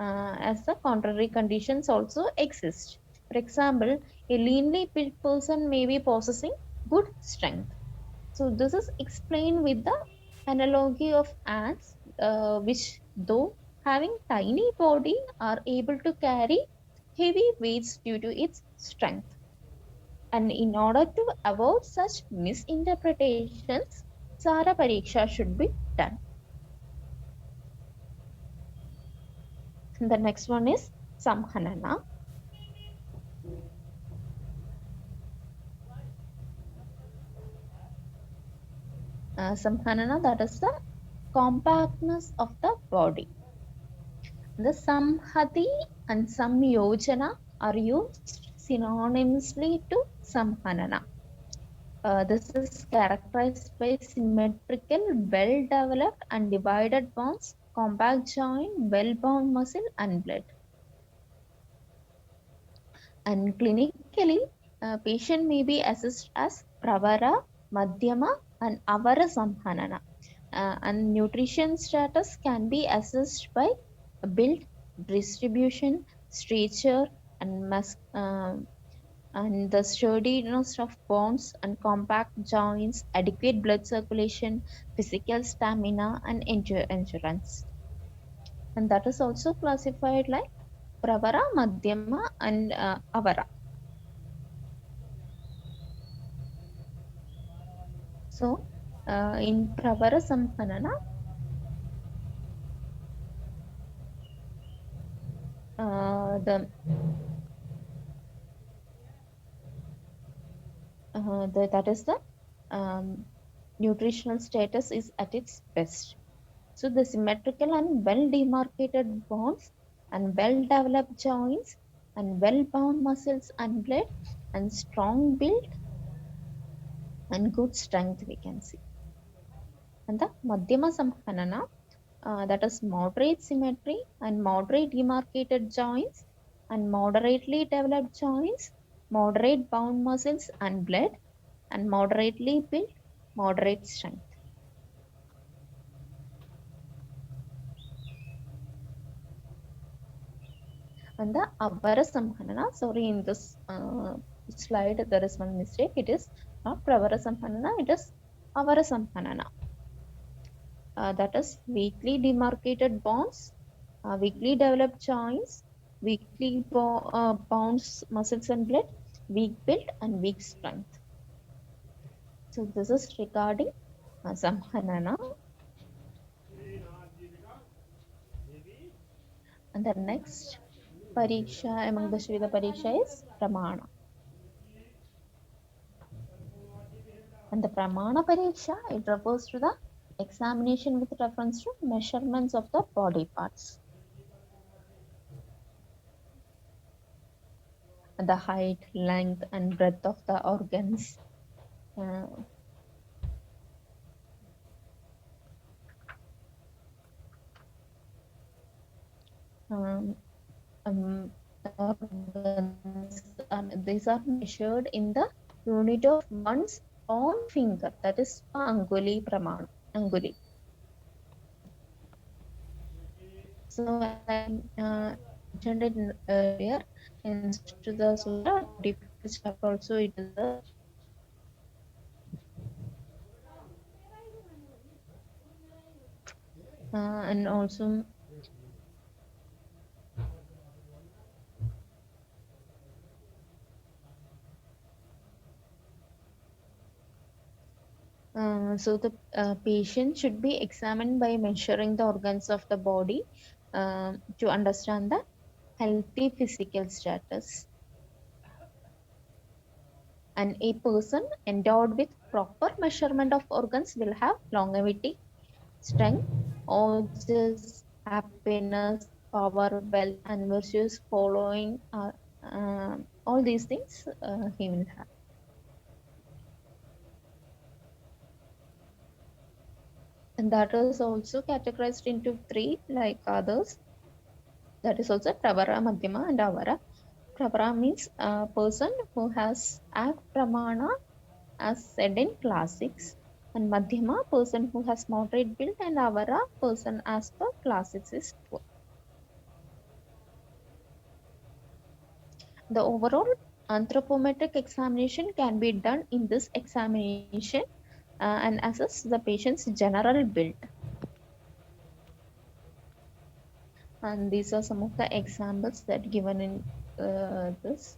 as the contrary conditions also exist. For example, a leanly built person may be possessing good strength. So this is explained with the analogy of ants, which though having tiny body are able to carry heavy weights due to its strength. And in order to avoid such misinterpretations, Sara Pariksha should be done. The next one is Samhanana. Samhanana, that is the compactness of the body. The Samhati and Samyojana are used synonymously to Samhanana. This is characterized by symmetrical, well developed and divided bones, compact joint, well bound muscle, and blood. And clinically, patient may be assessed as Pravara, Madhyama, and Avara Samhanana. And nutrition status can be assessed by build, distribution, stature, and and the sturdiness of bones and compact joints, adequate blood circulation, physical stamina, and endurance. And that is also classified like Pravara, Madhyama, and Avara. So, in Pravara Sampanana, the that is the um, nutritional status is at its best. So the symmetrical and well demarcated bones and well developed joints and well bound muscles and blood and strong build and good strength we can see. And the Madhyama Samhanana, that is moderate symmetry and moderate demarcated joints and moderately developed joints, moderate bound muscles and blood, and moderately built, moderate strength. And the Avara Samhanana, sorry, in this slide there is one mistake. It is not Pravara Samhanana, it is Avara Samhanana. That is weakly demarcated bones, weakly developed joints, weakly bones, muscles and blood, weak build and weak strength. So this is regarding Samhanana. And the next Pariksha among the Dshvd Pariksha is Pramana. And the Pramana Pariksha, it refers to the examination with reference to measurements of the body parts. The height, length, and breadth of the organs. Uh, um, organs, these are measured in the unit of one's own finger. That is Anguli Pramana. Anguli. So as I mentioned it earlier, in the Sutra, 25th chapter also it is there. And also so the patient should be examined by measuring the organs of the body to understand the healthy physical status. And a person endowed with proper measurement of organs will have longevity, strength, orgies, happiness, power, wealth, and virtues following all these things he will have. And that is also categorized into three like others. That is also Pravara, Madhyama, and Avara. Pravara means a person who has act pramana as said in classics. And Madhyama, person who has moderate build, and Avara, person as per classics is poor. The overall anthropometric examination can be done in this examination and assess the patient's general build. And these are some of the examples that given in this.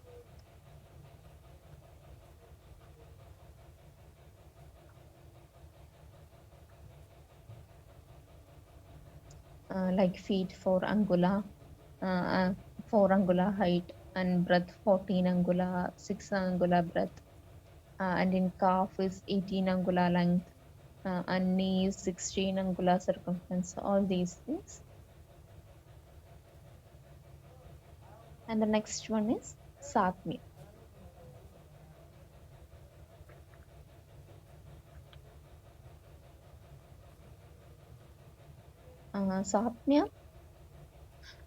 Like feet 4 angula, uh, 4 angula height, and breadth 14 angula, 6 angula breadth, and in calf is 18 angula length, and knee is 16 angula circumference, all these things. And the next one is Satmya.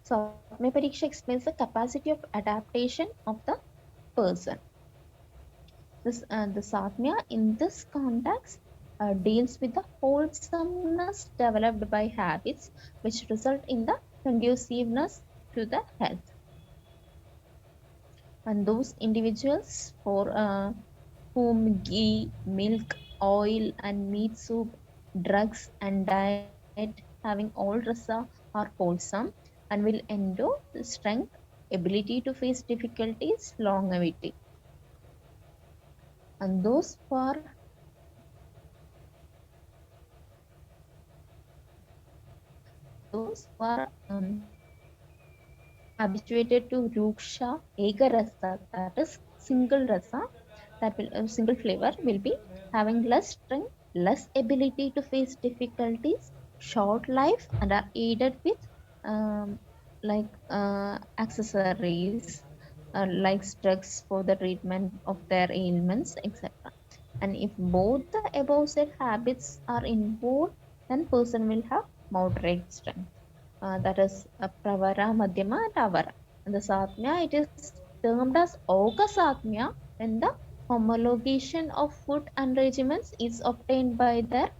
Satmya Pariksha explains the capacity of adaptation of the person. The Satmya in this context deals with the wholesomeness developed by habits which result in the conduciveness to the health. And those individuals for whom ghee, milk, oil, and meat soup, drugs, and diet having all rasa are wholesome and will endure strength, ability to face difficulties, longevity. And those who are habituated to ruksha ega rasa, that is single rasa, that will single flavor will be having less strength, less ability to face difficulties, short life, and are aided with um, accessories like drugs for the treatment of their ailments, etc. And if both the above said habits are involved, then person will have moderate strength. That is pravara, madhyama, and avara. And the satmya, it is termed as oga satmya when the homologation of food and regimens is obtained by their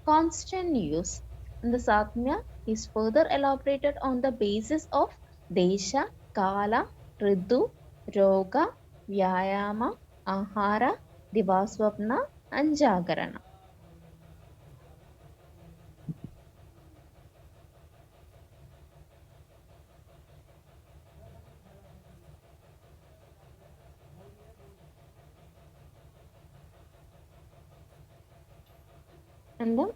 constant use. And the satmya is further elaborated on the basis of desha, kala, ritu, roga, vyayama, ahara, divaswapna, and jagarana. And the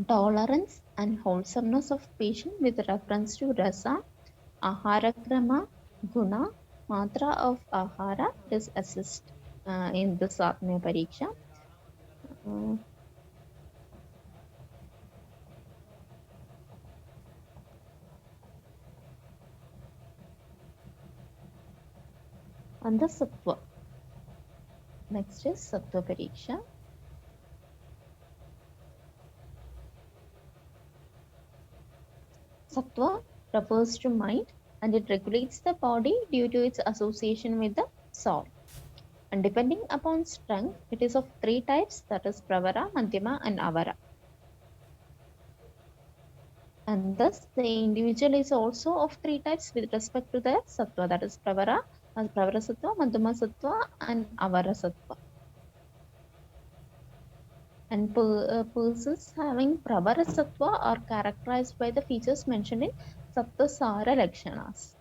tolerance and wholesomeness of patient with reference to rasa, ahara krama, guna, matra of ahara is assessed in the Satmya Pariksha. Uh, and the Sattva. Next is Sattva Pariksha. Sattva refers to mind and it regulates the body due to its association with the soul. And depending upon strength, it is of three types, that is Pravara, Madhyama, and Avara. And thus the individual is also of three types with respect to their Sattva, that is Pravara Sattva, Madhyama Sattva, and Avara Sattva. And persons having Prabhara Sattva are characterized by the features mentioned in Saptasara Lakshanas.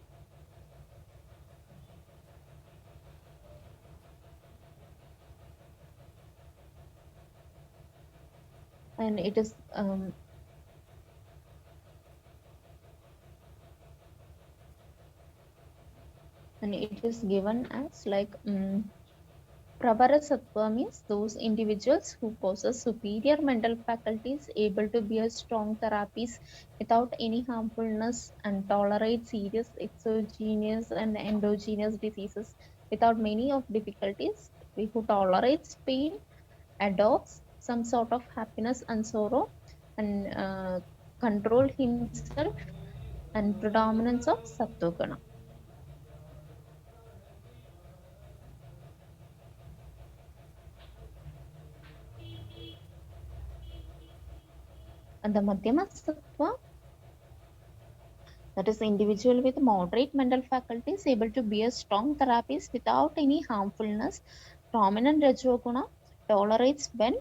And it is given as like Prabhara Sattva means those individuals who possess superior mental faculties able to bear strong therapies without any harmfulness and tolerate serious exogenous and endogenous diseases without many of difficulties, who tolerates pain, adopts some sort of happiness and sorrow, and control himself, and predominance of Sattva. And the Madhyama Sattva, that is the individual with moderate mental faculties able to bear strong therapies without any harmfulness. Prominent Rajoguna tolerates when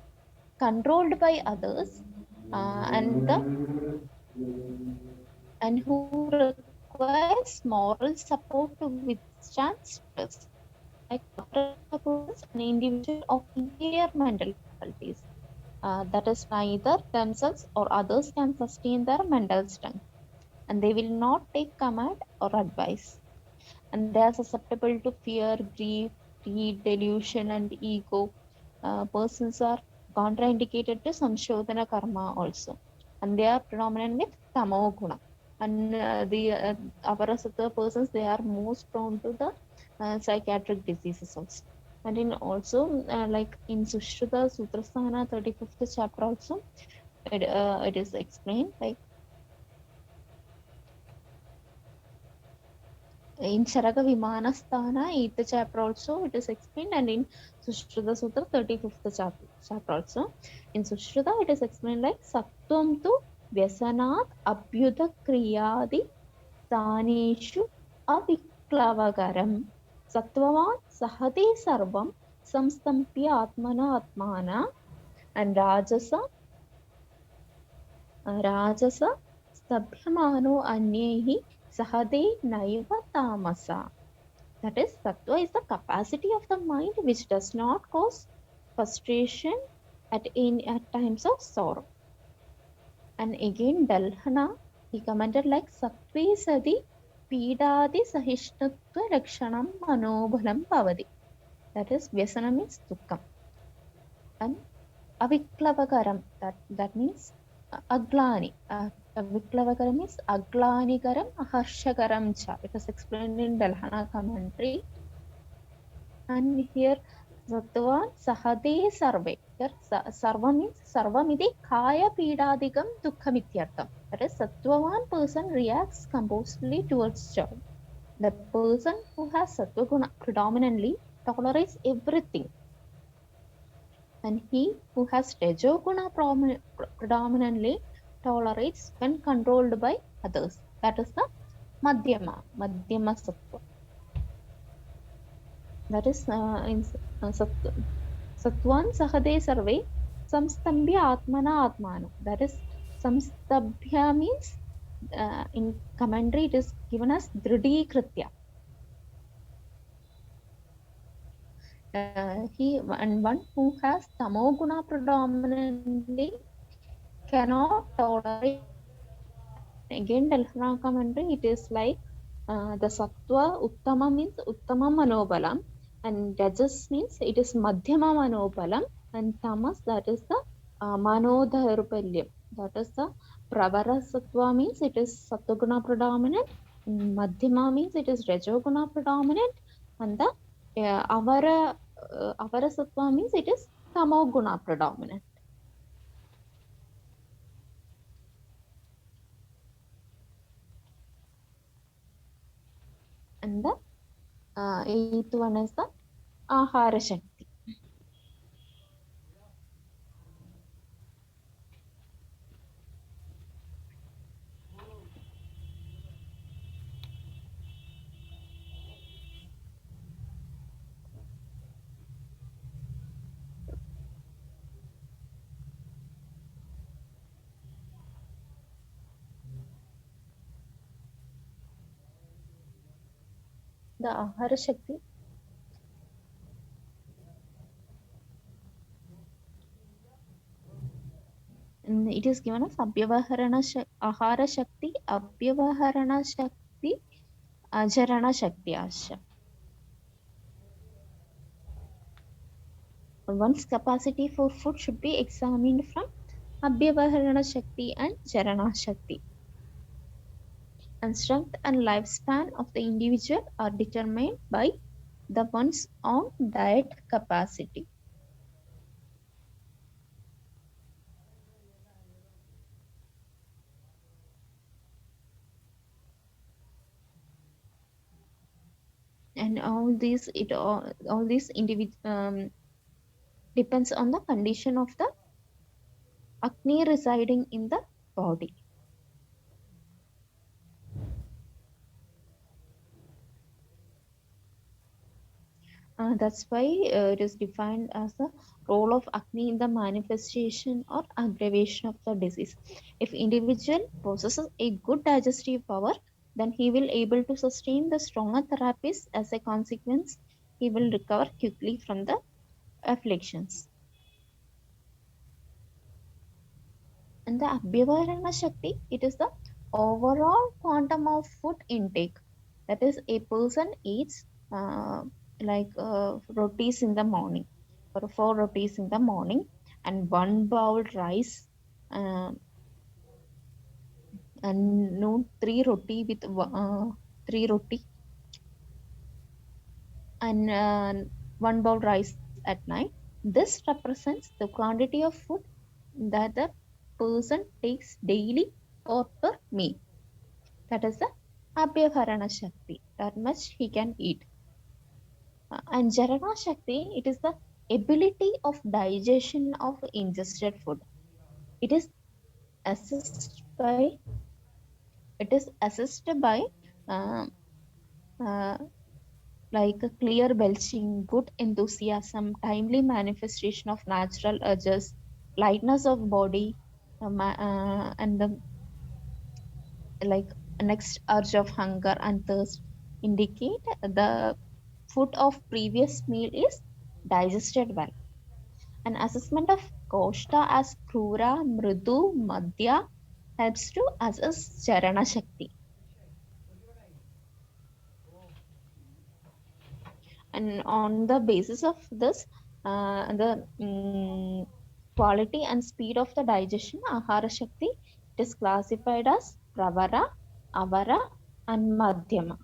controlled by others, and the and who requires moral support to withstand stress. Like oppressed persons, an individual of inferior mental faculties, that is neither themselves or others can sustain their mental strength, and they will not take command or advice, and they are susceptible to fear, grief, greed, delusion, and ego. Persons are contraindicated to samshodhana karma also, and they are predominant with tamo guna. And the aparasatva persons, they are most prone to the psychiatric diseases also. And in also like in Sushruta Sutrasthana 35th chapter also, it is explained like in Charaka Vimanasthana, 8th chapter also it is explained, and in Sushruta Sutra, 35th chapter also. In Sushruta, it is explained like Sattvam tu Vyasanat Abhyuda Kriyadi Saneshu Aviklavagaram. Sattvavan Sahati Sarvam Samstampya Atmana Atmana, and Rajasa Sabhyamano Anyehi Sahade Naiva Tamasa. That is, sattva is the capacity of the mind which does not cause frustration at times of sorrow. And again, Dalhana, he commented like sattve sadi pidadi sahishnutva lakshanam manobhalam bhavati. That is, vyasana means dukkam. And aviklavakaram, that means aglani. Aviklavakaram means aglanikaram aharshakaram cha. It is explained in Dalhana commentary. And here Sattva Sahade Sarve. Here Sarva means Sarvamiti Kaya Pidadikam Dukkamityartham. That is, Sattvavan person reacts composedly towards joy. The person who has Sattva Guna predominantly tolerates everything. And he who has Rajoguna predominantly tolerates when controlled by others. That is the Madhyama Sattva. That is in Sattvan Sahade Sarve Samstambhya Atmana Atmano. That is, Samstabhya means in commentary it is given as Dhridi Kritya. He and one who has Tamoguna predominantly cannot tolerate others. And again, Delhana commentary it is like the Sattva Uttama means Uttama Manobalam, and Rajas means it is Madhyama Manobalam, and Tamas, that is the Manodharupalyam. That is the Pravara Sattva means it is Sattaguna predominant, Madhyama means it is Rajoguna predominant, and the Avara Sattva means it is Tamoguna predominant. And the eighth one is the Ahara Shakti. The Ahara Shakti, and it is given as Ahara Shakti, Abhyavaharana Shakti, Ajarana Shakti Asha. One's capacity for food should be examined from Abhyavaharana Shakti and Jarana Shakti. And strength and lifespan of the individual are determined by the one's own diet capacity. And all these depends on the condition of the Agni residing in the body. That's why it is defined as the role of Agni in the manifestation or aggravation of the disease. If individual possesses a good digestive power, then he will able to sustain the stronger therapies. As a consequence, he will recover quickly from the afflictions. And the Abhyavarana Shakti, it is the overall quantum of food intake. That is, a person eats rotis in the morning, or four rotis in the morning, and one bowl rice, uh, and no three roti with three roti and one bowl rice at night. This represents the quantity of food that the person takes daily or per meal. That is the Abhyavarana Shakti. That much he can eat. And Jarana Shakti, it is the ability of digestion of ingested food. It is assessed by it is assessed by uh, uh, like a clear belching, good enthusiasm, timely manifestation of natural urges, lightness of body, and the like next urge of hunger and thirst indicate the food of previous meal is digested well. An assessment of Koshta as Krura, Mridu, Madhya helps to assess Charana Shakti. And on the basis of this, the quality and speed of the digestion, Ahara Shakti, it is classified as Pravara, Avara, and Madhyama.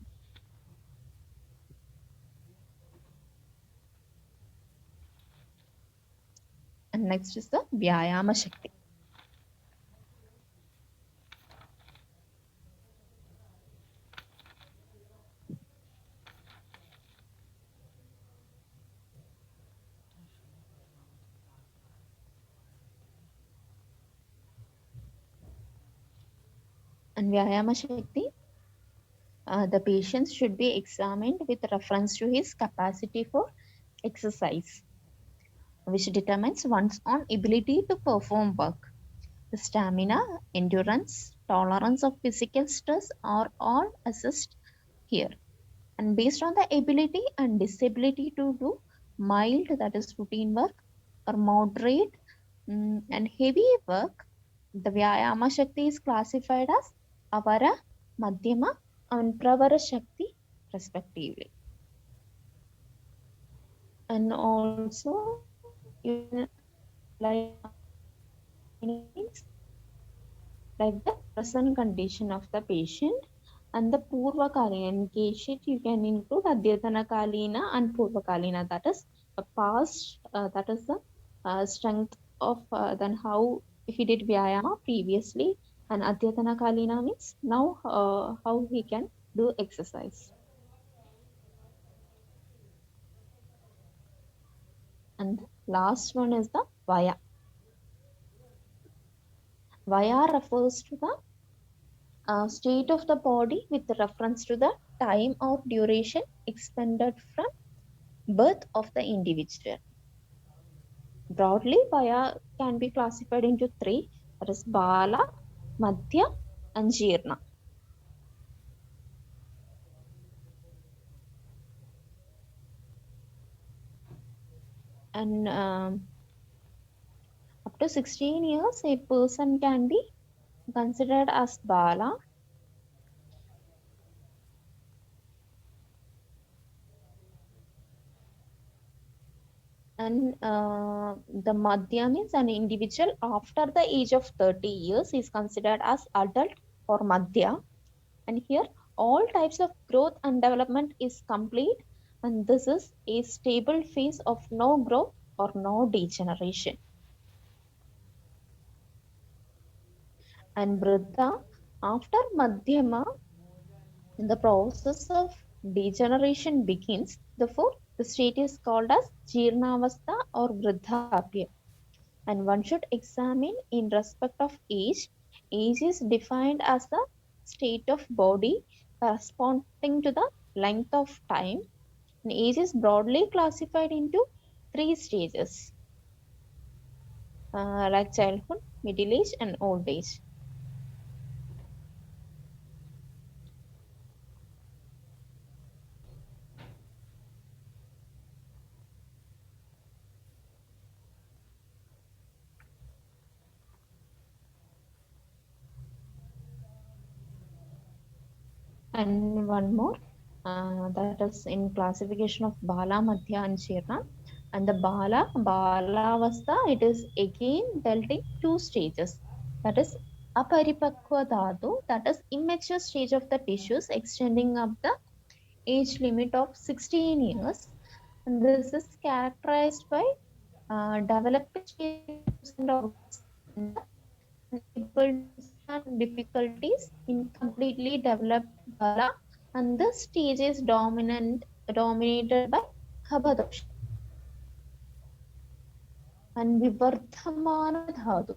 And next is the Vyayama Shakti. And Vyayama Shakti, the patient should be examined with reference to his capacity for exercise, which determines one's own ability to perform work. The stamina, endurance, tolerance of physical stress are all assessed here. And based on the ability and disability to do mild, that is routine work, or moderate and heavy work, the Vyayama Shakti is classified as Avara, Madhyama, and Pravara Shakti respectively. And also, even like means like the present condition of the patient and the Purva Kalina. In case sheet, you can include Adyatana Kalina and Purva Kalina. That is a past, that is the strength of then how he did Vyayama previously, and Adyatana Kalina means now how he can do exercise. And last one is the Vaya. Vaya refers to the state of the body with reference to the time or duration expended from birth of the individual. Broadly, Vaya can be classified into three, that is Bala, Madhya, and Jirna. And up to 16 years, a person can be considered as Bala, and the Madhya means an individual after the age of 30 years is considered as adult or Madhya. And here, all types of growth and development is complete, and this is a stable phase of no growth or no degeneration. And Vriddha, after Madhyama, the process of degeneration begins. Therefore, the state is called as Jirnavastha or Vruddhapya. And one should examine in respect of age. Age is defined as the state of body corresponding to the length of time And age is broadly classified into three stages, like childhood, middle age, and old age. And one more, that is in classification of Bala, Madhya, and Shirna. And the Balavastha, it is again dealt in two stages. That is Aparipakwa Dhatu, that is immature stage of the tissues extending up the age limit of 16 years. And this is characterized by developing stage of limbs and organs and the unable to withstand difficulties in completely developed bala, and the stage is dominated by khabadosha and vivardhamana dhatu.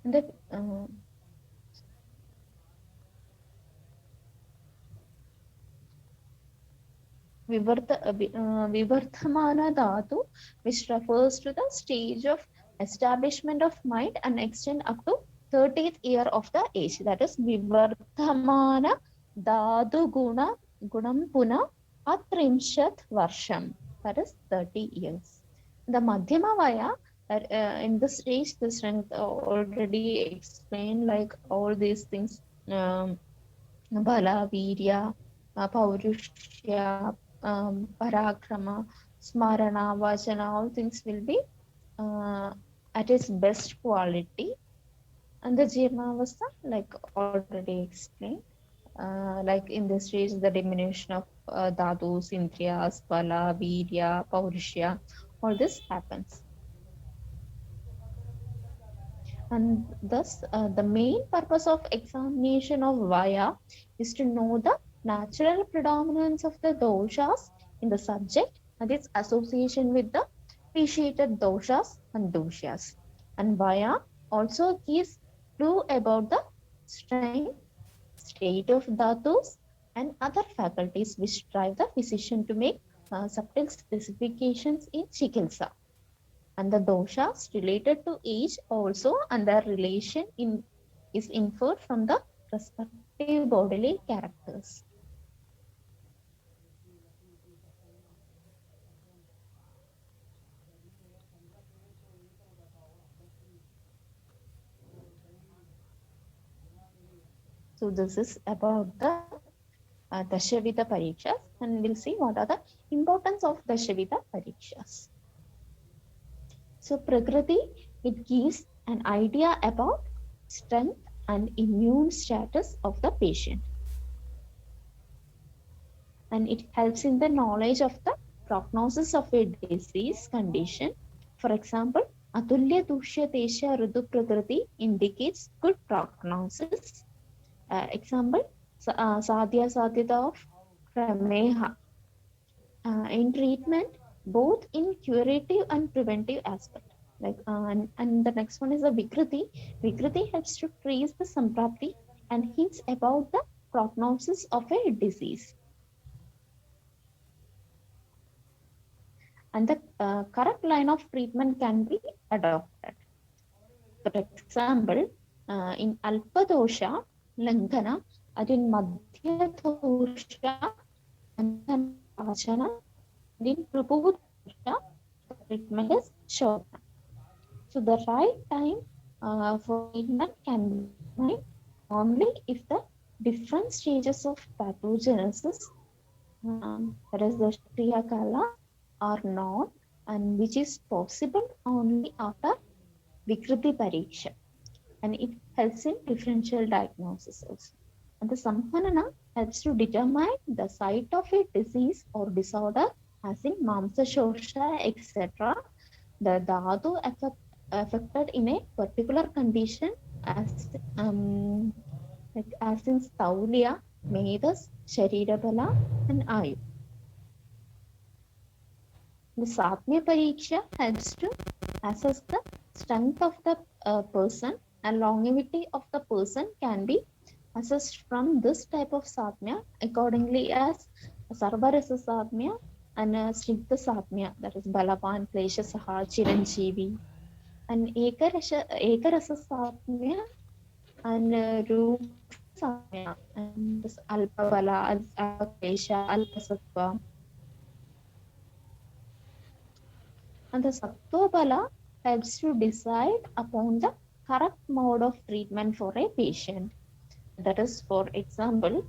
And the Vivardhamana Dhatu, which refers to the stage of establishment of mind and extend up to 30th year of the age. That is Vivardhamana Dhatu Gunam Puna Atrimshat Varsham. That is 30 years. The Madhyama Vaya, in this stage, the strength already explained like all these things. Bala, Virya, Paurusha, Parakrama, Smarana, Vachana, all things will be uh, at its best quality. And the Jirnavastha, like already explained, like in this stage, the diminution of dhatus, indriyas, Bala, Virya, Paurusha, all this happens. And thus, the main purpose of examination of Vaya is to know the natural predominance of the doshas in the subject and its association with the appreciated doshas and doshas. And Vaya also gives clue about the strength, state of dhatus, and other faculties which drive the physician to make subtle specifications in Chikitsa. And the doshas related to age also, and their relation is inferred from the respective bodily characters. So this is about the Dshvd Parikshas, and we'll see what are the importance of Dshvd Parikshas. So Prakriti, it gives an idea about strength and immune status of the patient, and it helps in the knowledge of the prognosis of a disease condition. For example, Atulya Dushya Tesha Rudu Prakriti indicates good prognosis. Example, Sadhya Sadhyata of Prameha. In treatment, both in curative and preventive aspect. And the next one is the Vikriti. Vikriti helps to trace the samprapti and hints about the prognosis of a disease. And the correct line of treatment can be adopted. For example, in Alpadosha, Langana, and in Madhyadosha, Bandhana Vachana, and in Prabhudosha, the treatment is Shodhana. So the right time for treatment can be determined only if the different stages of pathogenesis, that is the Shakriya Kala, are known, and which is possible only after Vikriti Pariksha, and it helps in differential diagnosis also. And the Samhanana helps to determine the site of a disease or disorder, as in Mamsa Shorsha, etc. The dhatu affected in a particular condition, as as in Staulia, Medas, Sharirabala, and Ayu. The Satmya Pariksha helps to assess the strength of the a person, and longevity of the person can be assessed from this type of satmya accordingly as Sarvarasa satmya and Snigdha satmya, that is Balavan, Kleshasaha, Chiranjeevi, and Ekarasa satmya and Rupasha satmya, and this Alpabala, Alpaklesha, Alpasattva, and the Sattvabala helps to decide upon the correct mode of treatment for a patient. That is, for example,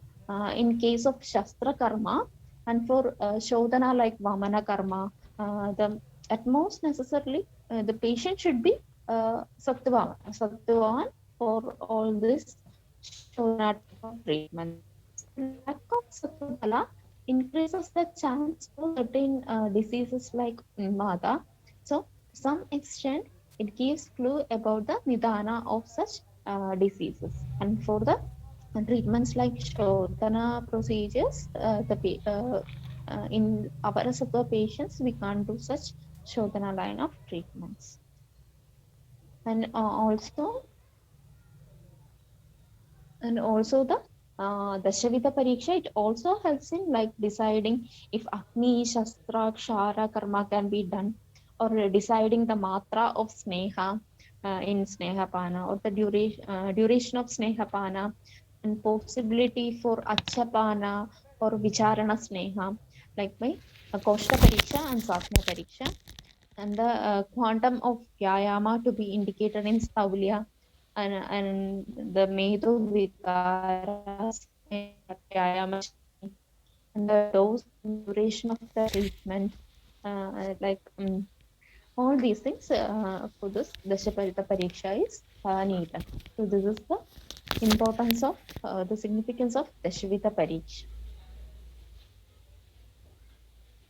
in case of Shastra Karma and for Shodhana like Vamana Karma, the at most necessarily the patient should be Sattvavan for all this Shodhana type of treatments. So, lack of Sattvabala increases the chance for certain diseases like Mata. So, to some extent, it gives clue about the nidana of such diseases. And for the treatments like Shodhana procedures, in our Sattva patients, we can't do such Shodhana line of treatments. And also the Dshvd Pariksha, it also helps in like deciding if Agni, Shastra, Kshara, Karma can be done, or deciding the matra of Sneha in Snehapana, or the duration of Snehapana, and possibility for Achapana or Vicharana Sneha, like by Koshta Pariksha and Satmya Pariksha, and the quantum of Vyayama to be indicated in Staulya, and the Medo Vikaras in that Vyayama Shani, and the dose and duration of the treatment, all these things for this Dashaparita Pariksha is needed. So this is the importance of the significance of Dashvita Pariksha.